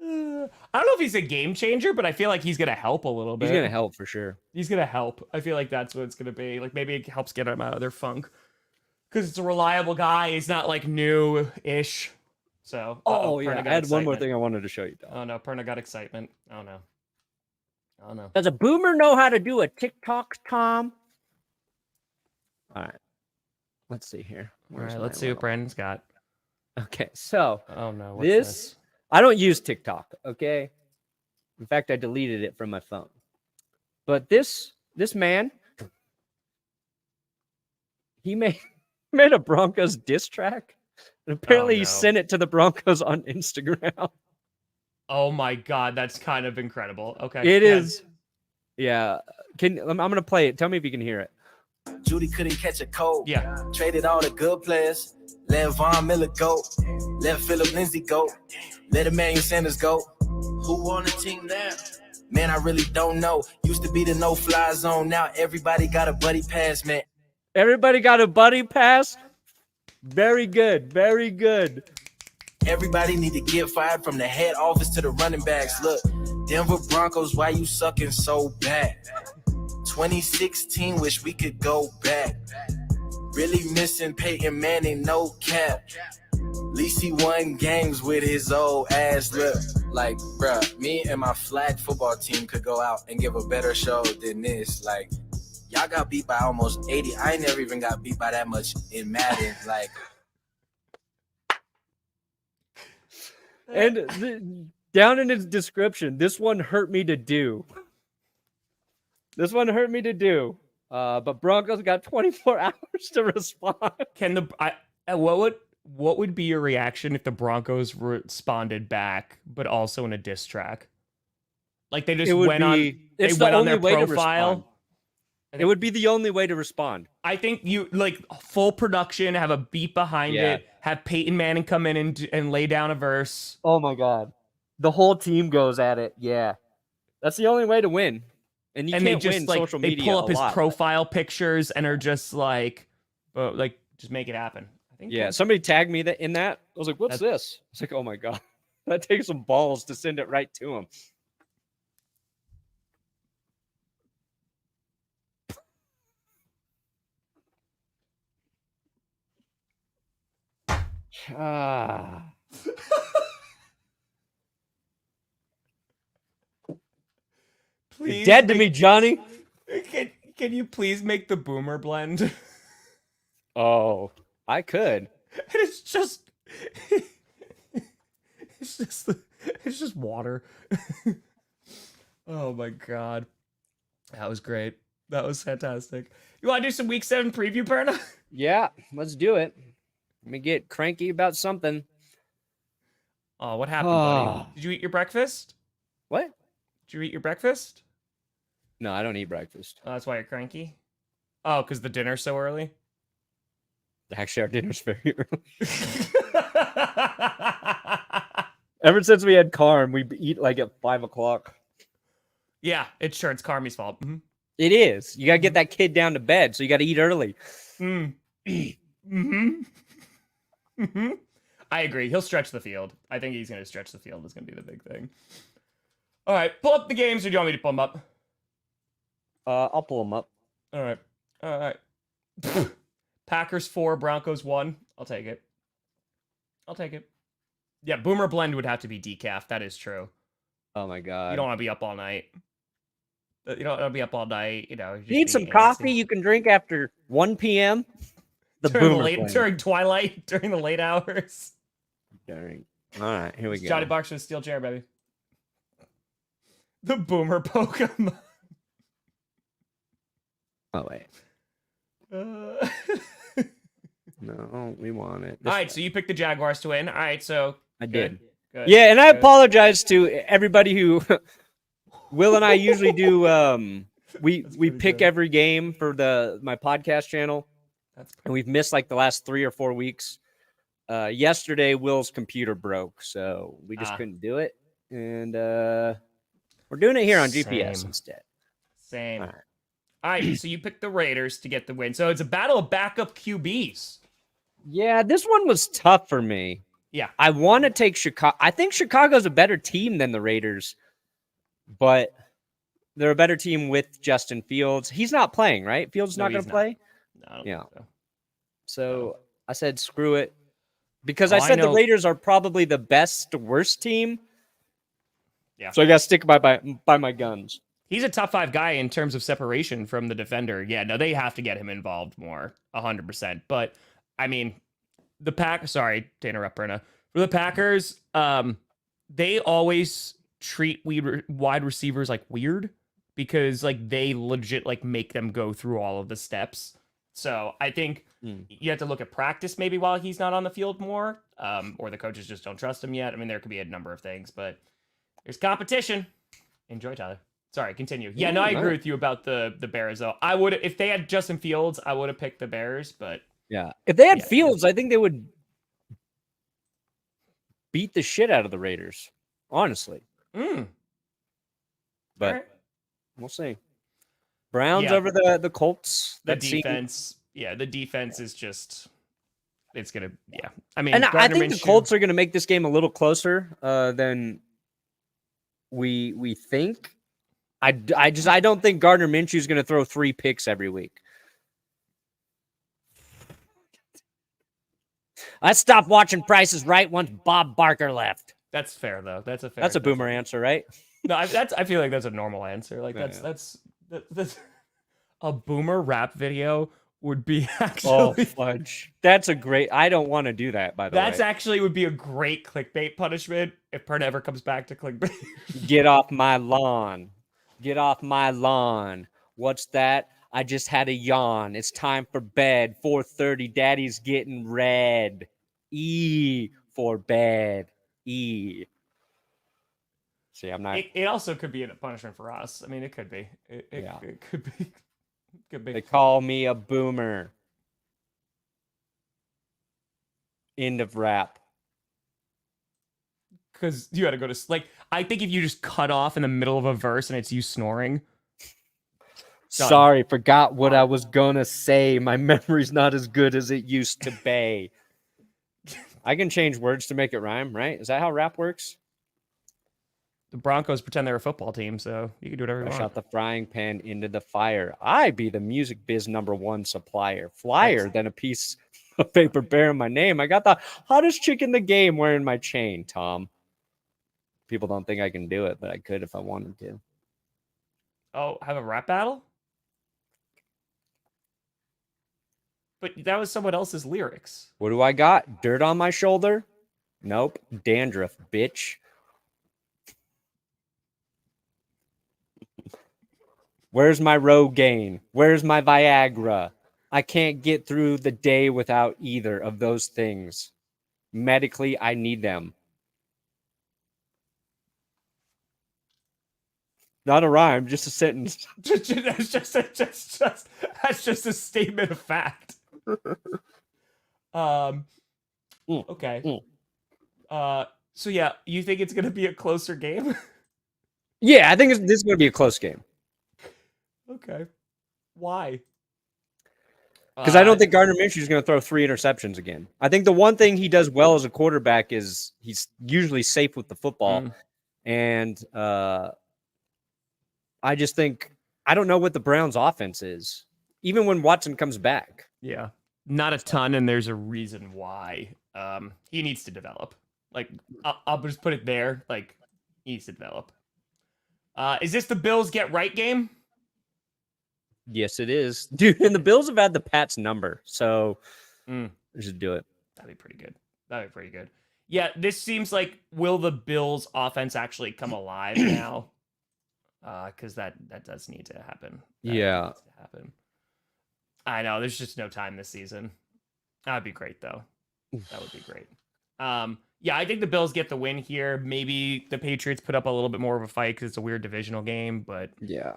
I don't know if he's a game changer, but I feel like he's going to help a little bit.
He's going to help for sure.
He's going to help. I feel like that's what it's going to be. Like maybe it helps get him out of their funk. Because it's a reliable guy. He's not like new-ish. So.
Yeah. I had one more thing I wanted to show you, Tom.
Oh no, Perna got excitement. Oh no. Oh no.
Does a Boomer know how to do a TikTok, Tom? All right. Let's see here.
All right, let's see what Brandon's got.
Okay, so
Oh no, what's
this I don't use TikTok. Okay, in fact, I deleted it from my phone. But this man, he made a Broncos diss track, and apparently he
no.
sent it to the Broncos on Instagram.
Oh my god, that's kind of incredible. Okay,
It is. Yeah. I'm gonna play it. Tell me if you can hear it.
Judy couldn't catch a cold.
Yeah.
Traded all the good players. Let Von Miller go. Let Phillip Lindsay go. Let Emmanuel Sanders go. Who on the team now? Man, I really don't know. Used to be the no-fly zone. Now everybody got a buddy pass, man.
Everybody got a buddy pass. Very good. Very good.
Everybody need to get fired from the head office to the running backs. Look, Denver Broncos, why you sucking so bad? 2016, wish we could go back. Really missing Peyton Manning, no cap. Least he won games with his old ass. Look, like, bruh, me and my flag football team could go out and give a better show than this. Like, y'all got beat by almost 80. I ain't never even got beat by that much in Madden. Like,
And down in its description, this one hurt me to do. This one hurt me to do. But Broncos got 24 hours to respond.
What would be your reaction if the Broncos responded back, but also in a diss track? Like they just went on their profile.
It would be the only way to respond.
I think you like full production, have a beat behind it, have Peyton Manning come in and lay down a verse.
Oh my God. The whole team goes at it. Yeah. That's the only way to win. And you can't
they just
win
like
social
they
media
pull up his
lot.
profile pictures and are just like just make it happen. I think
somebody tagged me in that. I was like, what's this? I was like, oh my God. That takes some balls to send it right to him. You're dead to me, Johnny.
Can you please make the boomer blend?
Oh, I could.
It's just it's just water. Oh my God. That was great. That was fantastic. You want to do some week 7 preview, Perna?
Yeah, let's do it. Let me get cranky about something.
Oh, what happened, buddy? Did you eat your breakfast?
What?
Did you eat your breakfast?
No, I don't eat breakfast.
Oh, that's why you're cranky? Oh, because the dinner's so early?
Actually, our dinner's very early. Ever since we had Carr, we eat like at 5 o'clock.
Yeah, it's Carmi's fault. Mm-hmm.
It is. You got to get that kid down to bed, so you got to eat early.
Mm-hmm. I agree. He'll stretch the field. I think he's going to stretch the field. Is going to be the big thing. All right, pull up the games, or do you want me to pull them up?
I'll pull them up.
All right. Packers 4, Broncos 1. I'll take it. Yeah, Boomer Blend would have to be decaf. That is true.
Oh my God.
You don't want to be up all night. You don't want to be up all night. You know.
Need some coffee you can drink after 1 p.m.
During twilight, during the late hours.
All right, here we go.
Johnny Box with steel chair, baby. The Boomer Pokemon.
Oh wait. No, we want it.
All right, so you picked the Jaguars to win. All right, so
I did.
Good.
Yeah, and I apologize to everybody who Will and I usually do. We pick every game for my podcast channel, and we've missed like the last 3 or 4 weeks. Yesterday, Will's computer broke, so we just couldn't do it, and we're doing it here on GPS instead.
Same. All right, so you picked the Raiders to get the win. So it's a battle of backup QBs.
Yeah, this one was tough for me.
Yeah.
I want to take Chicago. I think Chicago's a better team than the Raiders, but they're a better team with Justin Fields. He's not playing, right? Fields not going to play?
No, I don't
yeah.
think
So I said, screw it. Because I said the Raiders are probably the best, worst team.
Yeah.
So I got to stick by my guns.
He's a top 5 guy in terms of separation from the defender. Yeah, no, they have to get him involved more, 100%. But I mean, sorry to interrupt, Perna. For the Packers, they always treat wide receivers like weird because like they legit like make them go through all of the steps. So I think you have to look at practice maybe while he's not on the field more, or the coaches just don't trust him yet. I mean, there could be a number of things, but there's competition. Enjoy, Tyler. Sorry, continue. Yeah, no, I agree with you about the Bears, though. I would, if they had Justin Fields, I would have picked the Bears, but
yeah, if they had Fields, I think they would beat the shit out of the Raiders, honestly. But
right.
We'll see. Browns over the Colts.
The defense, the defense is just, it's gonna, I mean,
and I think the Colts are gonna make this game a little closer than we think. I don't think Gardner Minshew is going to throw 3 picks every week. I stopped watching Price is Right once Bob Barker left.
That's fair though. That's
a boomer answer, right?
No, I feel like that's a normal answer. Like that's a boomer rap video would be actually.
Oh fudge! That's a great. I don't want to do that. By the way,
that's actually would be a great clickbait punishment if Perna ever comes back to clickbait.
Get off my lawn. Get off my lawn. What's that? I just had a yawn. It's time for bed. 4:30. Daddy's getting red. E for bed. E. See, I'm not.
It also could be a punishment for us. I mean, it could be. It could be. Could be.
They call me a boomer. End of rap.
Because you had to go to like. I think if you just cut off in the middle of a verse and it's you snoring. Done.
Sorry, forgot what I was gonna say. My memory's not as good as it used to be. I can change words to make it rhyme, right? Is that how rap works?
The Broncos pretend they're a football team, so you can do whatever you want.
Shot the frying pan into the fire. I be the music biz #1 supplier. Flyer than a piece of paper bearing my name. I got the hottest chick in the game wearing my chain, Tom. People don't think I can do it, but I could if I wanted to.
Oh, have a rap battle? But that was someone else's lyrics.
What do I got? Dirt on my shoulder? Nope. Dandruff, bitch. Where's my Rogaine? Where's my Viagra? I can't get through the day without either of those things. Medically, I need them. Not a rhyme, just a sentence.
That's just a statement of fact. Okay. So yeah, you think it's gonna be a closer game?
Yeah, I think this is gonna be a close game.
Okay. Why?
Because I don't think Gardner Minshew is going to throw 3 interceptions again. I think the one thing he does well as a quarterback is he's usually safe with the football. And I just think, I don't know what the Browns offense is, even when Watson comes back.
Yeah. Not a ton, and there's a reason why. He needs to develop. Like, I'll just put it there. Like, he needs to develop. Is this the Bills get right game?
Yes, it is. Dude, and the Bills have had the Pats number, so just do it.
That'd be pretty good. Yeah, this seems like, will the Bills offense actually come alive now? Because that does need to happen. I know, there's just no time this season. That'd be great, though. That would be great. Yeah, I think the Bills get the win here. Maybe the Patriots put up a little bit more of a fight because it's a weird divisional game, but...
Yeah.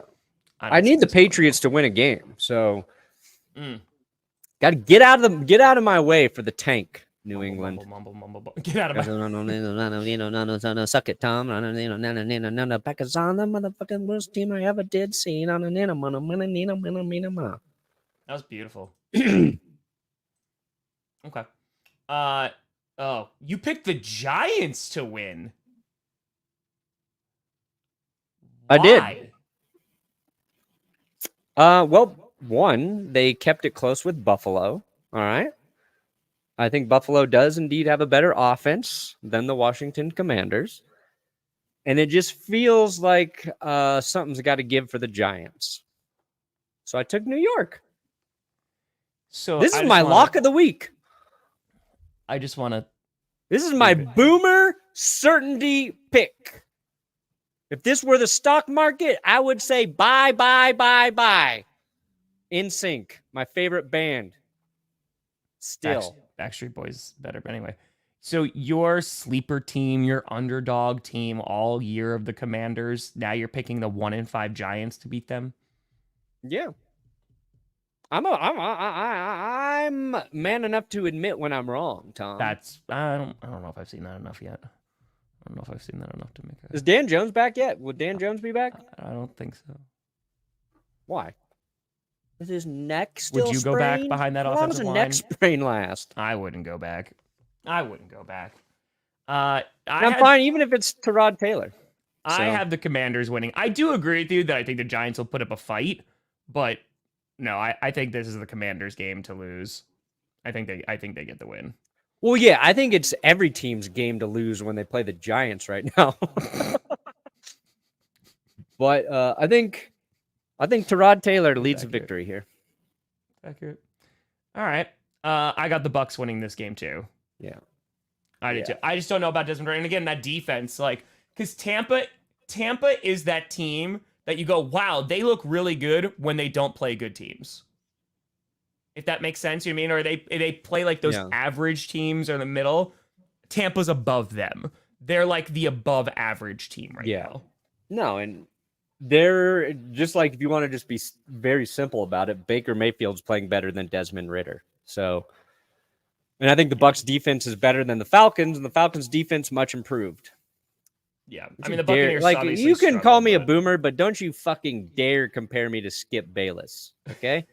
I need the Patriots to win a game, so got to get out of my way for the tank, New England.
Mumble. Get out of my
suck it, Tom. Packers on the motherfucking worst team I ever did see. That
was beautiful. Okay. Oh, you picked the Giants to win.
Why? I did. Well, one, they kept it close with Buffalo. All right. I think Buffalo does indeed have a better offense than the Washington Commanders. And it just feels like something's got to give for the Giants. So I took New York.
So
This is my lock of the week.
I just want to.
This is my boomer certainty pick. If this were the stock market, I would say buy, buy, buy, buy. NSYNC, my favorite band. Still.
Backstreet Boys better, but anyway. So your sleeper team, your underdog team all year of the Commanders, now you're picking the 1-5 Giants to beat them?
Yeah. I'm man enough to admit when I'm wrong, Tom.
I don't know if I've seen that enough yet. I don't know if I've seen that enough to make it.
Is Dan Jones back yet? Would Dan Jones be back?
I don't think so.
Why? Is his neck still
Would you go back behind that offensive line?
How long does a neck sprain last?
I wouldn't go back. I'm
fine, even if it's Tyrod Taylor.
I have the Commanders winning. I do agree with you that I think the Giants will put up a fight, but no, I think this is the Commanders' game to lose. I think they get the win.
Well, yeah, I think it's every team's game to lose when they play the Giants right now. But I think Tyrod Taylor leads the victory here.
Accurate. All right. I got the Bucks winning this game too.
Yeah.
I did too. I just don't know about Desmond Ridder. And again, that defense, because Tampa is that team that you go, wow, they look really good when they don't play good teams. If that makes sense, you know what I mean? Or they play like those average teams or in the middle. Tampa's above them. They're like the above average team right now.
No, and they're just like, if you want to just be very simple about it, Baker Mayfield's playing better than Desmond Ridder. So, and I think the Bucs defense is better than the Falcons, and the Falcons defense much improved.
Yeah, I mean the Buccaneers.
You can call me a boomer, but don't you fucking dare compare me to Skip Bayless, okay?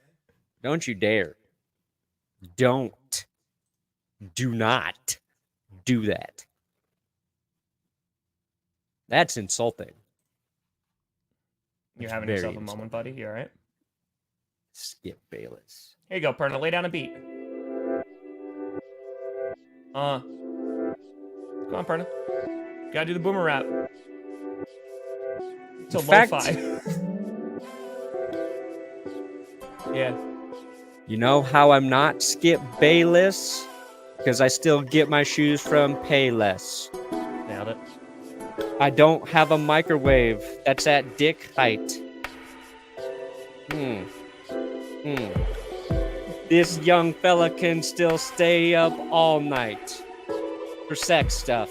Don't you dare. Do not do that. That's insulting.
You're having yourself a moment, buddy. You all right?
Skip Bayless.
Here you go, Perna. Lay down a beat. Come on, Perna. Gotta do the boomer rap. It's a lo-fi. Yeah.
You know how I'm not Skip Bayless? Because I still get my shoes from Payless.
Nailed it.
I don't have a microwave that's at dick height. This young fella can still stay up all night. For sex stuff.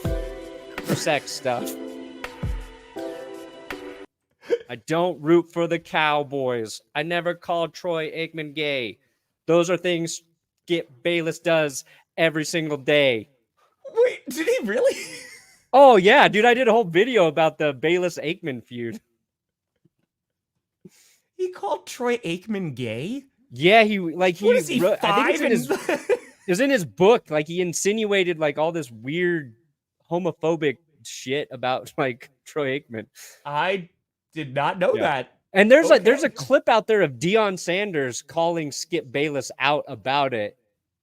I don't root for the Cowboys. I never called Troy Aikman gay. Those are things Skip Bayless does every single day.
Wait, did he really?
Oh, yeah, dude. I did a whole video about the Bayless-Aikman feud.
He called Troy Aikman gay?
Yeah,
what is he,
wrote,
5?
I think it was in his book. Like, he insinuated, like, all this weird homophobic shit about, like, Troy Aikman.
I did not know that.
And there's there's a clip out there of Deion Sanders calling Skip Bayless out about it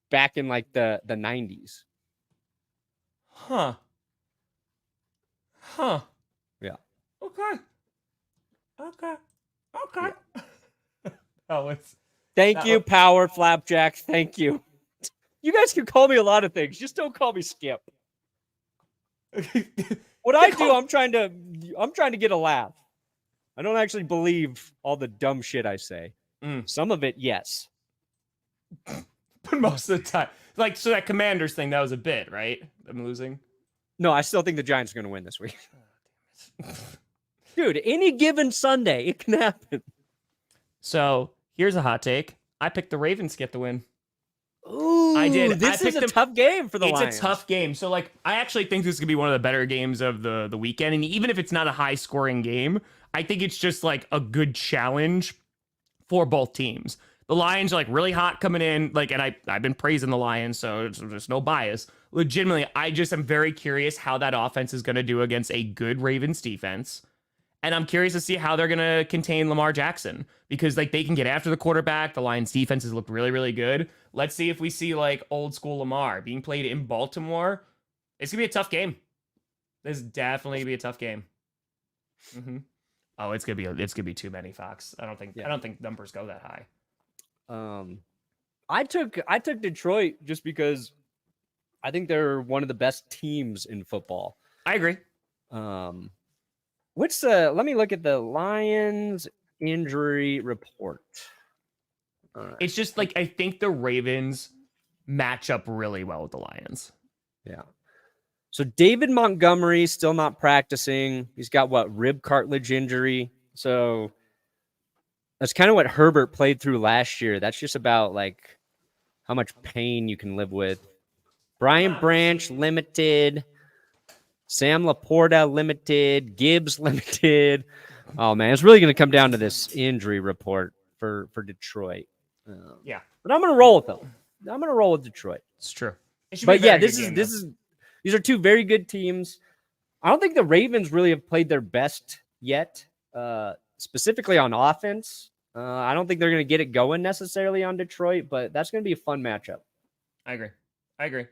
back in, like, the 90s.
Huh.
Yeah.
Okay. Oh,
Thank you, Power Flapjack. Thank you. You guys can call me a lot of things. Just don't call me Skip. What I do, I'm trying to get a laugh. I don't actually believe all the dumb shit I say. Some of it, yes.
But most of the time. Like, so that Commanders thing, that was a bit, right? I'm losing.
No, I still think the Giants are going to win this week. Dude, any given Sunday, it can happen.
So, here's a hot take. I picked the Ravens to get the win.
Ooh,
I did.
This is a tough game for the Lions.
It's a tough game. So, like, I actually think this is going to be one of the better games of the weekend. And even if it's not a high-scoring game, I think it's just, like, a good challenge for both teams. The Lions are, like, really hot coming in. Like, and I've been praising the Lions, so there's no bias. Legitimately, I just am very curious how that offense is going to do against a good Ravens defense. And I'm curious to see how they're going to contain Lamar Jackson because, like, they can get after the quarterback. The Lions defenses look really, really good. Let's see if we see, like, old school Lamar being played in Baltimore. It's going to be a tough game. This is definitely going to be a tough game. Mm-hmm. Oh, it's gonna be too many, Fox. I don't think numbers go that high.
I took Detroit just because I think they're one of the best teams in football.
I agree.
Let me look at the Lions injury report. All right.
It's just like I think the Ravens match up really well with the Lions.
Yeah. So David Montgomery still not practicing. He's got rib cartilage injury. So that's kind of what Herbert played through last year. That's just about like how much pain you can live with. Brian Branch limited. Sam Laporta limited. Gibbs limited. Oh man, it's really going to come down to this injury report for Detroit.
Yeah,
but I'm going to roll with them. I'm going to roll with Detroit.
It's true.
But yeah, these are two very good teams. I don't think the Ravens really have played their best yet, specifically on offense. I don't think they're going to get it going necessarily on Detroit, but that's going to be a fun matchup.
I agree.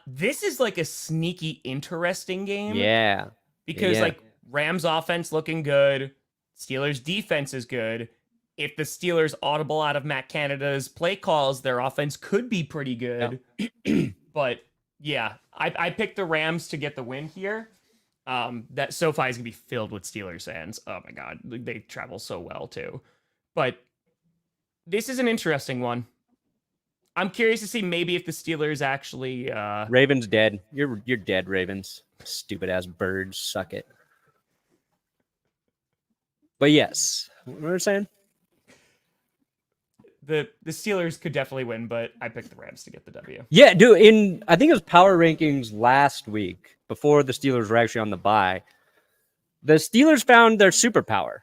This is like a sneaky, interesting game.
Yeah.
Because like Rams offense looking good, Steelers defense is good. If the Steelers audible out of Matt Canada's play calls, their offense could be pretty good. Yeah. But yeah, I picked the Rams to get the win here. That SoFi is gonna be filled with Steelers fans. Oh my god, they travel so well too. But this is an interesting one. I'm curious to see maybe if the Steelers actually
Ravens dead. You're dead, Ravens. Stupid ass birds. Suck it. But yes. What were you saying?
The Steelers could definitely win, but I picked the Rams to get the W.
Yeah, dude, I think it was power rankings last week before the Steelers were actually on the bye. The Steelers found their superpower.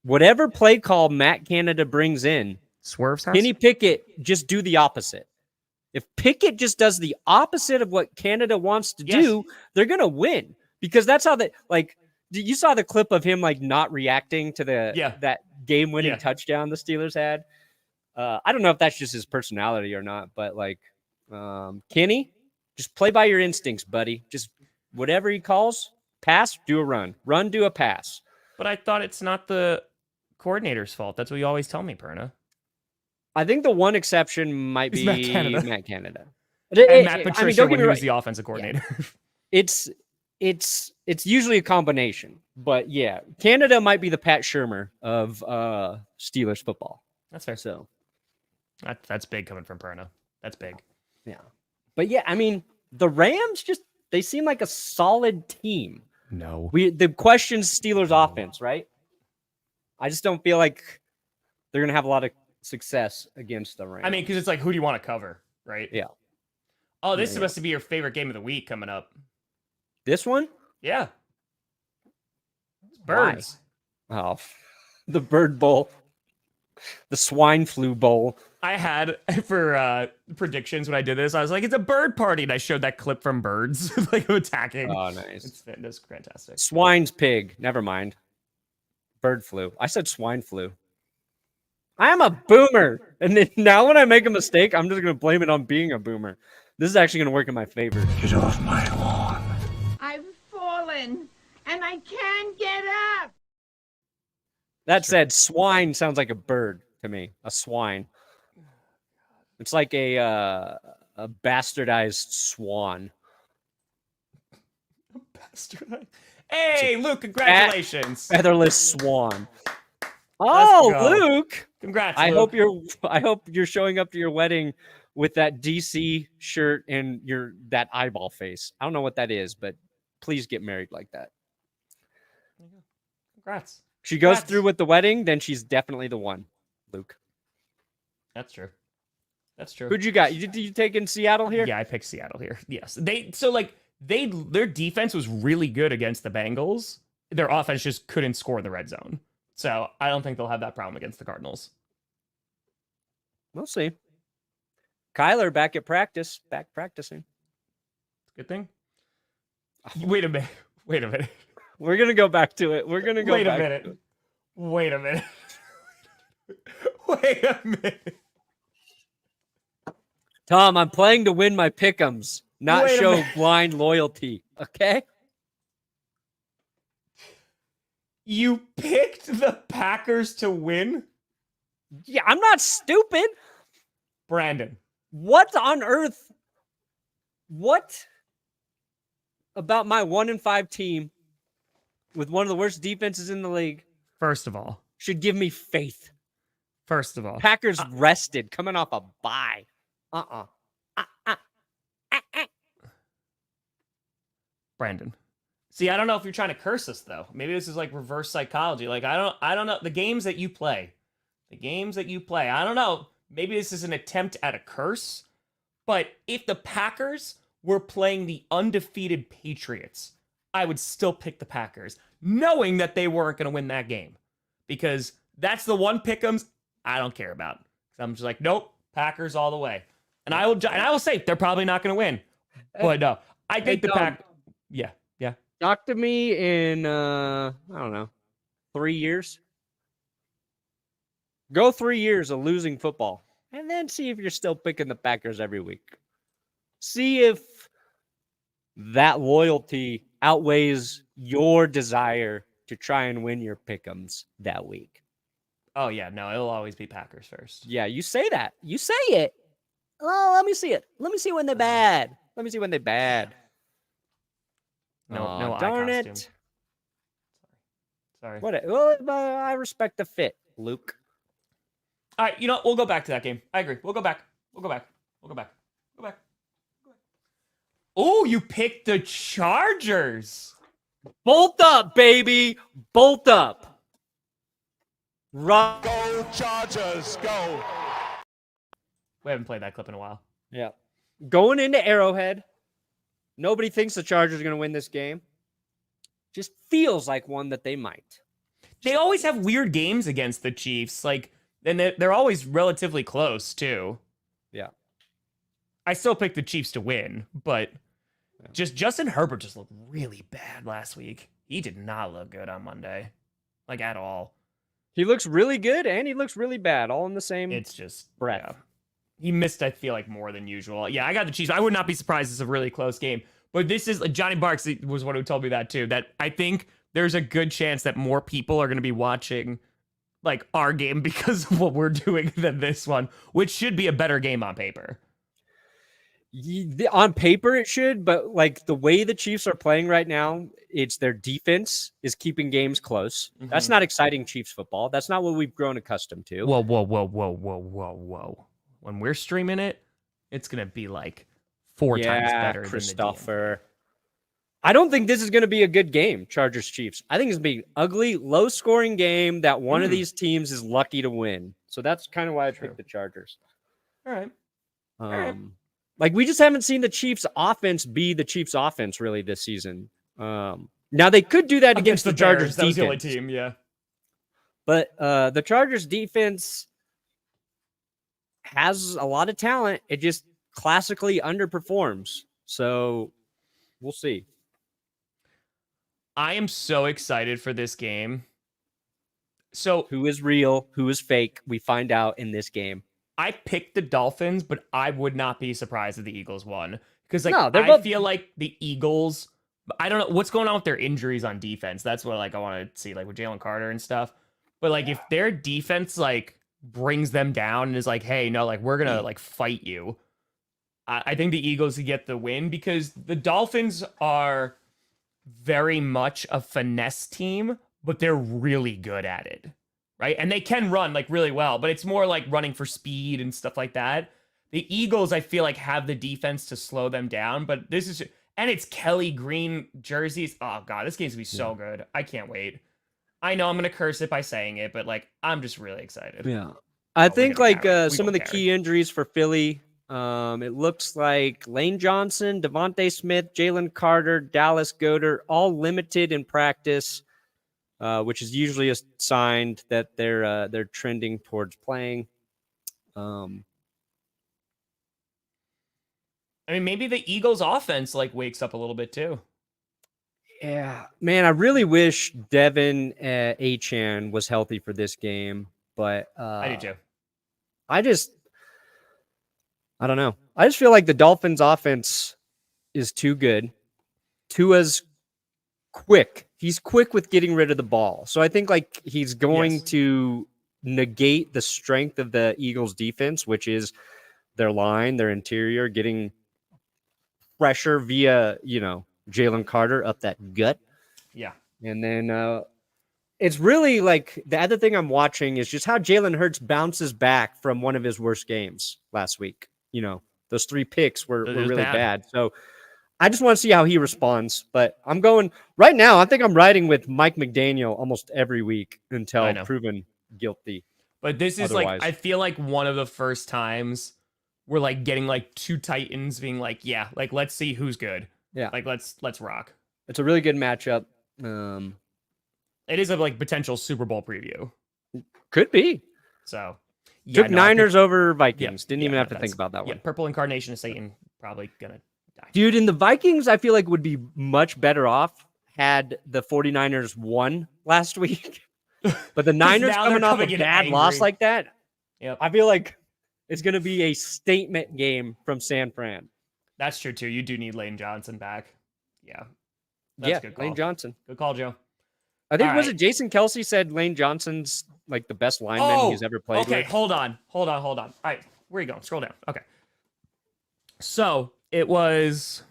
Whatever play call Matt Canada brings in,
Swerve's house?
Kenny Pickett just do the opposite. If Pickett just does the opposite of what Canada wants to do, they're going to win. Because that's how you saw the clip of him like not reacting to that game-winning touchdown the Steelers had. I don't know if that's just his personality or not, but like Kenny, just play by your instincts, buddy. Just whatever he calls, pass, do a run. Run, do a pass.
But I thought it's not the coordinator's fault. That's what you always tell me, Perna.
I think the one exception might be Matt Canada.
And Matt Patricia when he was the offensive coordinator.
Yeah. It's usually a combination. But yeah, Canada might be the Pat Shurmur of Steelers football.
That's fair.
So
that's big coming from Perna. That's big.
Yeah. But yeah, I mean, the Rams they seem like a solid team.
No.
The question's Steelers offense, right? I just don't feel like they're going to have a lot of success against the Rams.
I mean, because it's like, who do you want to cover, right?
Yeah.
Oh, this is supposed to be your favorite game of the week coming up.
This one?
Yeah. It's birds.
Why? Oh, the Bird Bowl. The Swine Flu Bowl.
I had for predictions when I did this, I was like, it's a bird party. And I showed that clip from birds like attacking.
Oh, nice.
It's fantastic.
Swine's pig. Never mind. Bird flu. I said swine flu. I am a boomer. And then now when I make a mistake, I'm just going to blame it on being a boomer. This is actually going to work in my favor.
Get off my lawn.
I've fallen and I can't get up.
That said, swine sounds like a bird to me. A swine. It's like a bastardized swan.
Bastardized. Hey, Luke! Congratulations.
Featherless swan. Oh, Luke!
Congrats.
I
Luke.
hope you're showing up to your wedding with that DC shirt and that eyeball face. I don't know what that is, but please get married like that.
Congrats.
She goes through with the wedding, then she's definitely the one, Luke.
That's true. That's true.
Who'd you got? Did you take in Seattle here?
Yeah, I picked Seattle here. Yes. Their defense was really good against the Bengals. Their offense just couldn't score in the red zone. So I don't think they'll have that problem against the Cardinals.
We'll see. Kyler back at practice, back practicing.
Good thing. Wait a minute.
We're going to go back to it. We're going to go
Wait
back.
Wait a minute. Wait a minute.
Tom, I'm playing to win my pick'ems, not show blind loyalty. Okay?
You picked the Packers to win?
Yeah, I'm not stupid.
Brandon.
What on earth? What about my 1-5 team with one of the worst defenses in the league
First of all.
should give me faith?
Packers
rested, coming off a bye.
Brandon. See, I don't know if you're trying to curse us though. Maybe this is like reverse psychology. Like I don't know the games that you play. I don't know. Maybe this is an attempt at a curse. But if the Packers were playing the undefeated Patriots, I would still pick the Packers, knowing that they weren't going to win that game. Because that's the one pick'ems I don't care about. I'm just like, nope, Packers all the way. And I will say they're probably not going to win. But no, I think the Pack. Yeah.
Talk to me in I don't know, 3 years. Go 3 years of losing football, and then see if you're still picking the Packers every week. See if that loyalty outweighs your desire to try and win your pick'ems that week.
Oh yeah, no, it'll always be Packers first.
Yeah, you say that. You say it. Oh, let me see it. Let me see when they're bad.
No,
darn
eye
it.
costume. Sorry.
What? Well, I respect the fit, Luke.
All right, we'll go back to that game. I agree. We'll go back. Oh, you picked the Chargers.
Bolt up, baby. Bolt up. Run.
Go Chargers, go.
We haven't played that clip in a while.
Yeah. Going into Arrowhead, nobody thinks the Chargers are going to win this game. Just feels like one that they might.
They always have weird games against the Chiefs. Like, and they're always relatively close, too.
Yeah.
I still picked the Chiefs to win, but just Justin Herbert just looked really bad last week. He did not look good on Monday. Like, at all.
He looks really good and he looks really bad, all in the same
It's just
breath.
Yeah. He missed, I feel like, more than usual. Yeah, I got the Chiefs. I would not be surprised it's a really close game. But this is, Johnny Barks was one who told me that too, that I think there's a good chance that more people are going to be watching like our game because of what we're doing than this one, which should be a better game on paper.
On paper, it should, but like the way the Chiefs are playing right now, it's their defense is keeping games close.
Mm-hmm.
That's not exciting Chiefs football. That's not what we've grown accustomed to.
Whoa. When we're streaming it, it's going to be like four times better
Christopher. I don't think this is going to be a good game, Chargers Chiefs. I think it's going to be an ugly, low-scoring game that one of these teams is lucky to win. So that's kind of why I picked the Chargers.
All right.
Like, we just haven't seen the Chiefs' offense be the Chiefs' offense, really, this season. Now, they could do that against the Chargers'
That was
defense.
the only team, yeah.
But the Chargers' defense has a lot of talent. It just classically underperforms. So we'll see.
I am so excited for this game. So
who is real, who is fake, we find out in this game.
I picked the Dolphins, but I would not be surprised if the Eagles won. Because feel like the Eagles, I don't know what's going on with their injuries on defense. That's what I want to see, like with Jalen Carter and stuff. But like if their defense like brings them down and is like, hey, no, like we're gonna like fight you. I think the Eagles could get the win because the Dolphins are very much a finesse team, but they're really good at it, right? And they can run like really well, but it's more like running for speed and stuff like that. The Eagles, I feel like, have the defense to slow them down, but and it's Kelly Green jerseys. Oh God, this game's gonna be so good. I can't wait. I know I'm gonna curse it by saying it, but like I'm just really excited.
Yeah, I think like some of the key injuries for Philly. It looks like Lane Johnson, Devontae Smith, Jalen Carter, Dallas Goedert, all limited in practice, which is usually a sign that they're trending towards playing.
I mean, maybe the Eagles' offense like wakes up a little bit too.
Yeah, man, I really wish Devin Achane was healthy for this game, but
I do too.
I don't know. I just feel like the Dolphins' offense is too good. Tua's quick. He's quick with getting rid of the ball. So I think like he's going
Yes.
to negate the strength of the Eagles defense, which is their line, their interior, getting pressure via, Jalen Carter up that gut.
Yeah.
And then it's really like the other thing I'm watching is just how Jalen Hurts bounces back from one of his worst games last week. Those 3 picks were
It was
really
bad.
bad. So I just want to see how he responds. But I'm going right now. I think I'm riding with Mike McDaniel almost every week until proven guilty.
But this is
Otherwise.
like, I feel like one of the first times we're like getting like 2 Titans being like, yeah, like let's see who's good.
Yeah.
Like let's rock.
It's a really good matchup.
It is a like potential Super Bowl preview.
Could be.
So
Took Niners over Vikings. Didn't even have to
that's-
think about that one.
Yeah, Purple Incarnation of Satan probably gonna die.
Dude, in the Vikings, I feel like would be much better off had the 49ers won last week. But the Niners
now they're
coming off a
coming in
bad loss
angry.
like that,
Yep.
I feel like it's going to be a statement game from San Fran.
That's true too. You do need Lane Johnson back. Yeah. That's
Yeah,
a good call.
Lane Johnson.
Good call, Joe.
I think,
All
was
right.
it Jason Kelsey said Lane Johnson's like the best lineman he's ever played
okay,
with?
hold on. All right, where are you going? Scroll down. Okay. So it was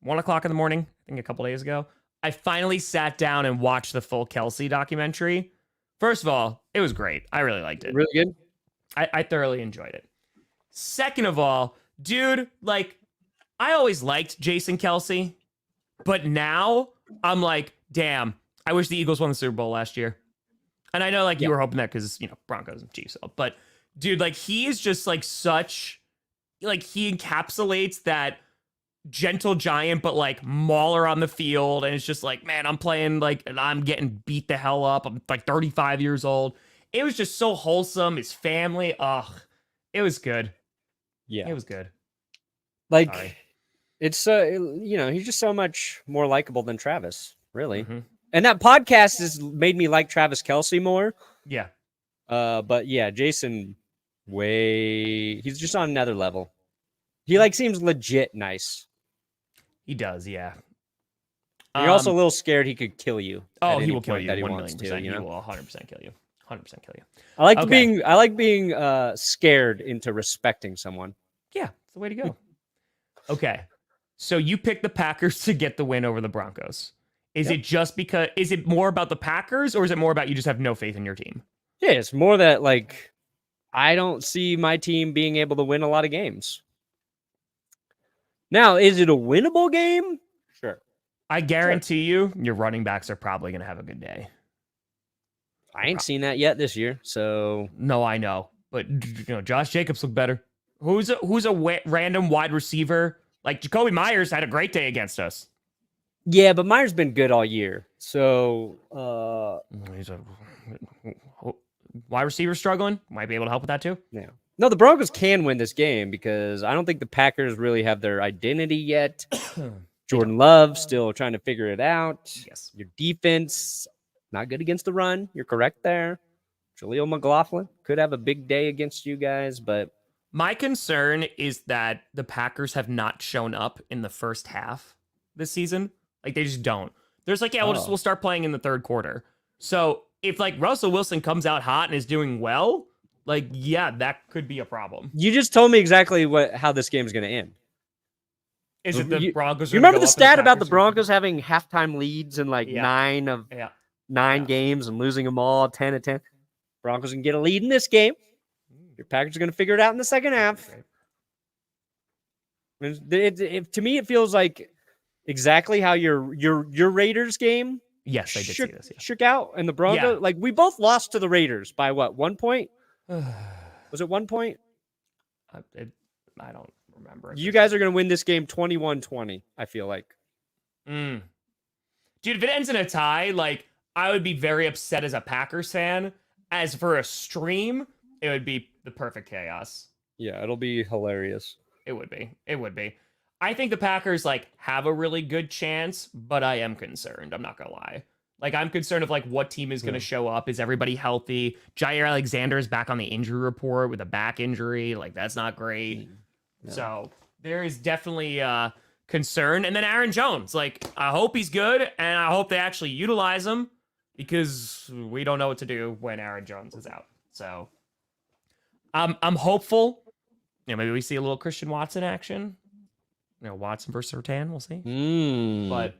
1:00 in the morning, I think a couple days ago. I finally sat down and watched the full Kelsey documentary. First of all, it was great. I really liked it.
Really good?
I thoroughly enjoyed it. Second of all, dude, like, I always liked Jason Kelsey, but now I'm like, damn, I wish the Eagles won the Super Bowl last year. And I know, like, you were hoping that because, Broncos and Chiefs. But, dude, like, he is just, like, such, like, he encapsulates that gentle giant, but, like, mauler on the field. And it's just like, man, I'm playing, like, and I'm getting beat the hell up. I'm, like, 35 years old. It was just so wholesome. His family, it was good.
Yeah.
It was good.
Like,
Sorry.
it's, he's just so much more likable than Travis, really.
Mhm.
And that podcast has made me like Travis Kelsey more.
Yeah.
But yeah, Jason, he's just on another level. He like seems legit nice.
He does, yeah.
You're also a little scared he could kill you.
Oh,
at
he
any
will kill
point
you.
that he
1
wants
million
to,
percent. He will 100% kill you. 100% kill you.
I like
Okay.
being scared into respecting someone.
Yeah, it's the way to go. Okay. So you picked the Packers to get the win over the Broncos. Is it just because, is it more about the Packers or is it more about you just have no faith in your team?
Yeah, it's more that like I don't see my team being able to win a lot of games. Now, is it a winnable game? Sure.
I guarantee you, your running backs are probably going to have a good day.
I ain't seen that yet this year, so
No, I know. But, Josh Jacobs looked better. Who's a random wide receiver? Like, Jacoby Myers had a great day against us.
yeah, but Myers been good all year. So
He's a wide receiver struggling. Might be able to help with that too.
yeah. No, the Broncos can win this game because I don't think the Packers really have their identity yet. Jordan Love still trying to figure it out.
Yes.
Your defense, not good against the run. You're correct there. Jaleel McLaughlin could have a big day against you guys, but
My concern is that the Packers have not shown up in the first half this season. Like, they just don't. There's like, we'll start playing in the third quarter. So if like Russell Wilson comes out hot and is doing well, like, yeah, that could be a problem.
you just told me exactly how this game is going to end.
Is it the Broncos?
You remember the stat about the Broncos having halftime leads in like
Yeah.
9 of
Yeah.
9 games and losing them all 10-10? Broncos can get a lead in this game. Your Packers are going to figure it out in the second half. To me, it feels like exactly how your Raiders game
Yes, I did see this.
shook out, and the Broncos.
Yeah.
Like, we both lost to the Raiders by what, 1 point?
Yeah.
Was it 1 point?
I don't remember.
You guys are going to win this game 21-20, I feel like.
Dude, if it ends in a tie, like, I would be very upset as a Packers fan. As for a stream, it would be the perfect chaos.
Yeah, it'll be hilarious.
It would be. It would be. I think the Packers, like, have a really good chance, but I am concerned. I'm not going to lie. Like, I'm concerned of, like, what team is going to show up. Is everybody healthy? Jair Alexander is back on the injury report with a back injury. Like, that's not great.
No.
So there is definitely concern. And then Aaron Jones, like, I hope he's good, and I hope they actually utilize him, because we don't know what to do when Aaron Jones is out. So I'm hopeful. Maybe we see a little Christian Watson action. Watson versus Sertan, we'll see. But,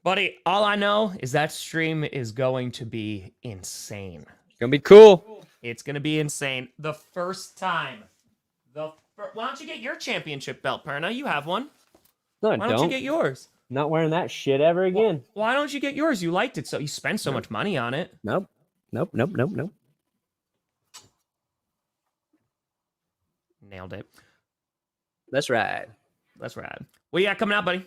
buddy, all I know is that stream is going to be insane.
It's going to be cool.
It's going to be insane. The first time. Why don't you get your championship belt, Perna? You have one.
No,
Why don't you get yours?
Not wearing that shit ever again.
Why don't you get yours? You liked it, so you spent so much money on it.
Nope.
Nailed it.
That's right.
That's rad. What you got coming out, buddy?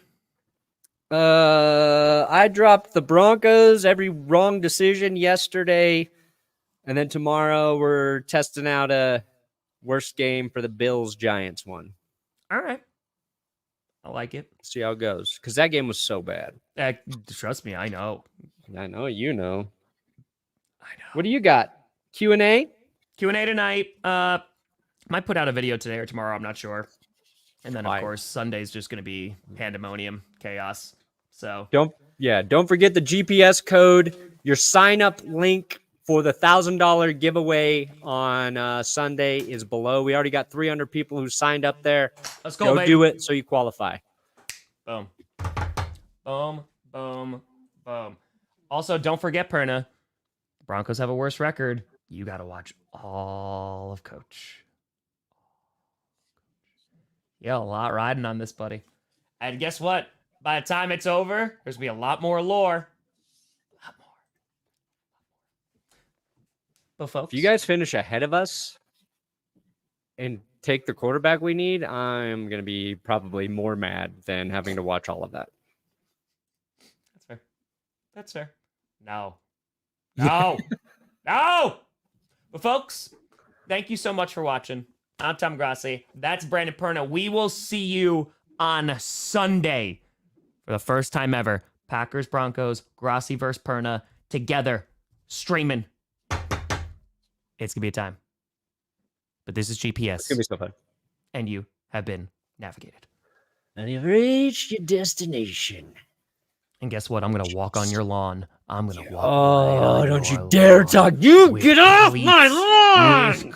I dropped the Broncos every wrong decision yesterday, and then tomorrow we're testing out a worst game for the Bills-Giants one.
All right. I like it.
See how it goes, because that game was so bad.
Trust me, I know.
I know you know.
I know.
What do you got? Q&A?
Q&A tonight. Might put out a video today or tomorrow. I'm not sure. And then, of course, Sunday's just going to be pandemonium, chaos. So
don't forget the GPS code. Your sign-up link for the $1,000 giveaway on Sunday is below. We already got 300 people who signed up there.
Let's go, baby.
Do it so you qualify.
Boom. Boom, boom, boom. Also, don't forget, Perna, the Broncos have a worse record. You got to watch all of Coach. Yeah, a lot riding on this, buddy. And guess what? By the time it's over, there's going to be a lot more lore. A lot more. But folks,
If you guys finish ahead of us and take the quarterback we need, I'm going to be probably more mad than having to watch all of that.
That's fair. That's fair. No. No. No. But folks, thank you so much for watching. I'm Tom Grossi. That's Brandon Perna. We will see you on Sunday for the first time ever. Packers, Broncos, Grossi versus Perna together, streaming. It's going to be a time. But this is GPS.
It's going to be so fun.
And you have been navigated.
And you've reached your destination.
And guess what? I'm going to walk on your lawn. I'm going to walk.
Oh, don't you dare talk. You get off my lawn!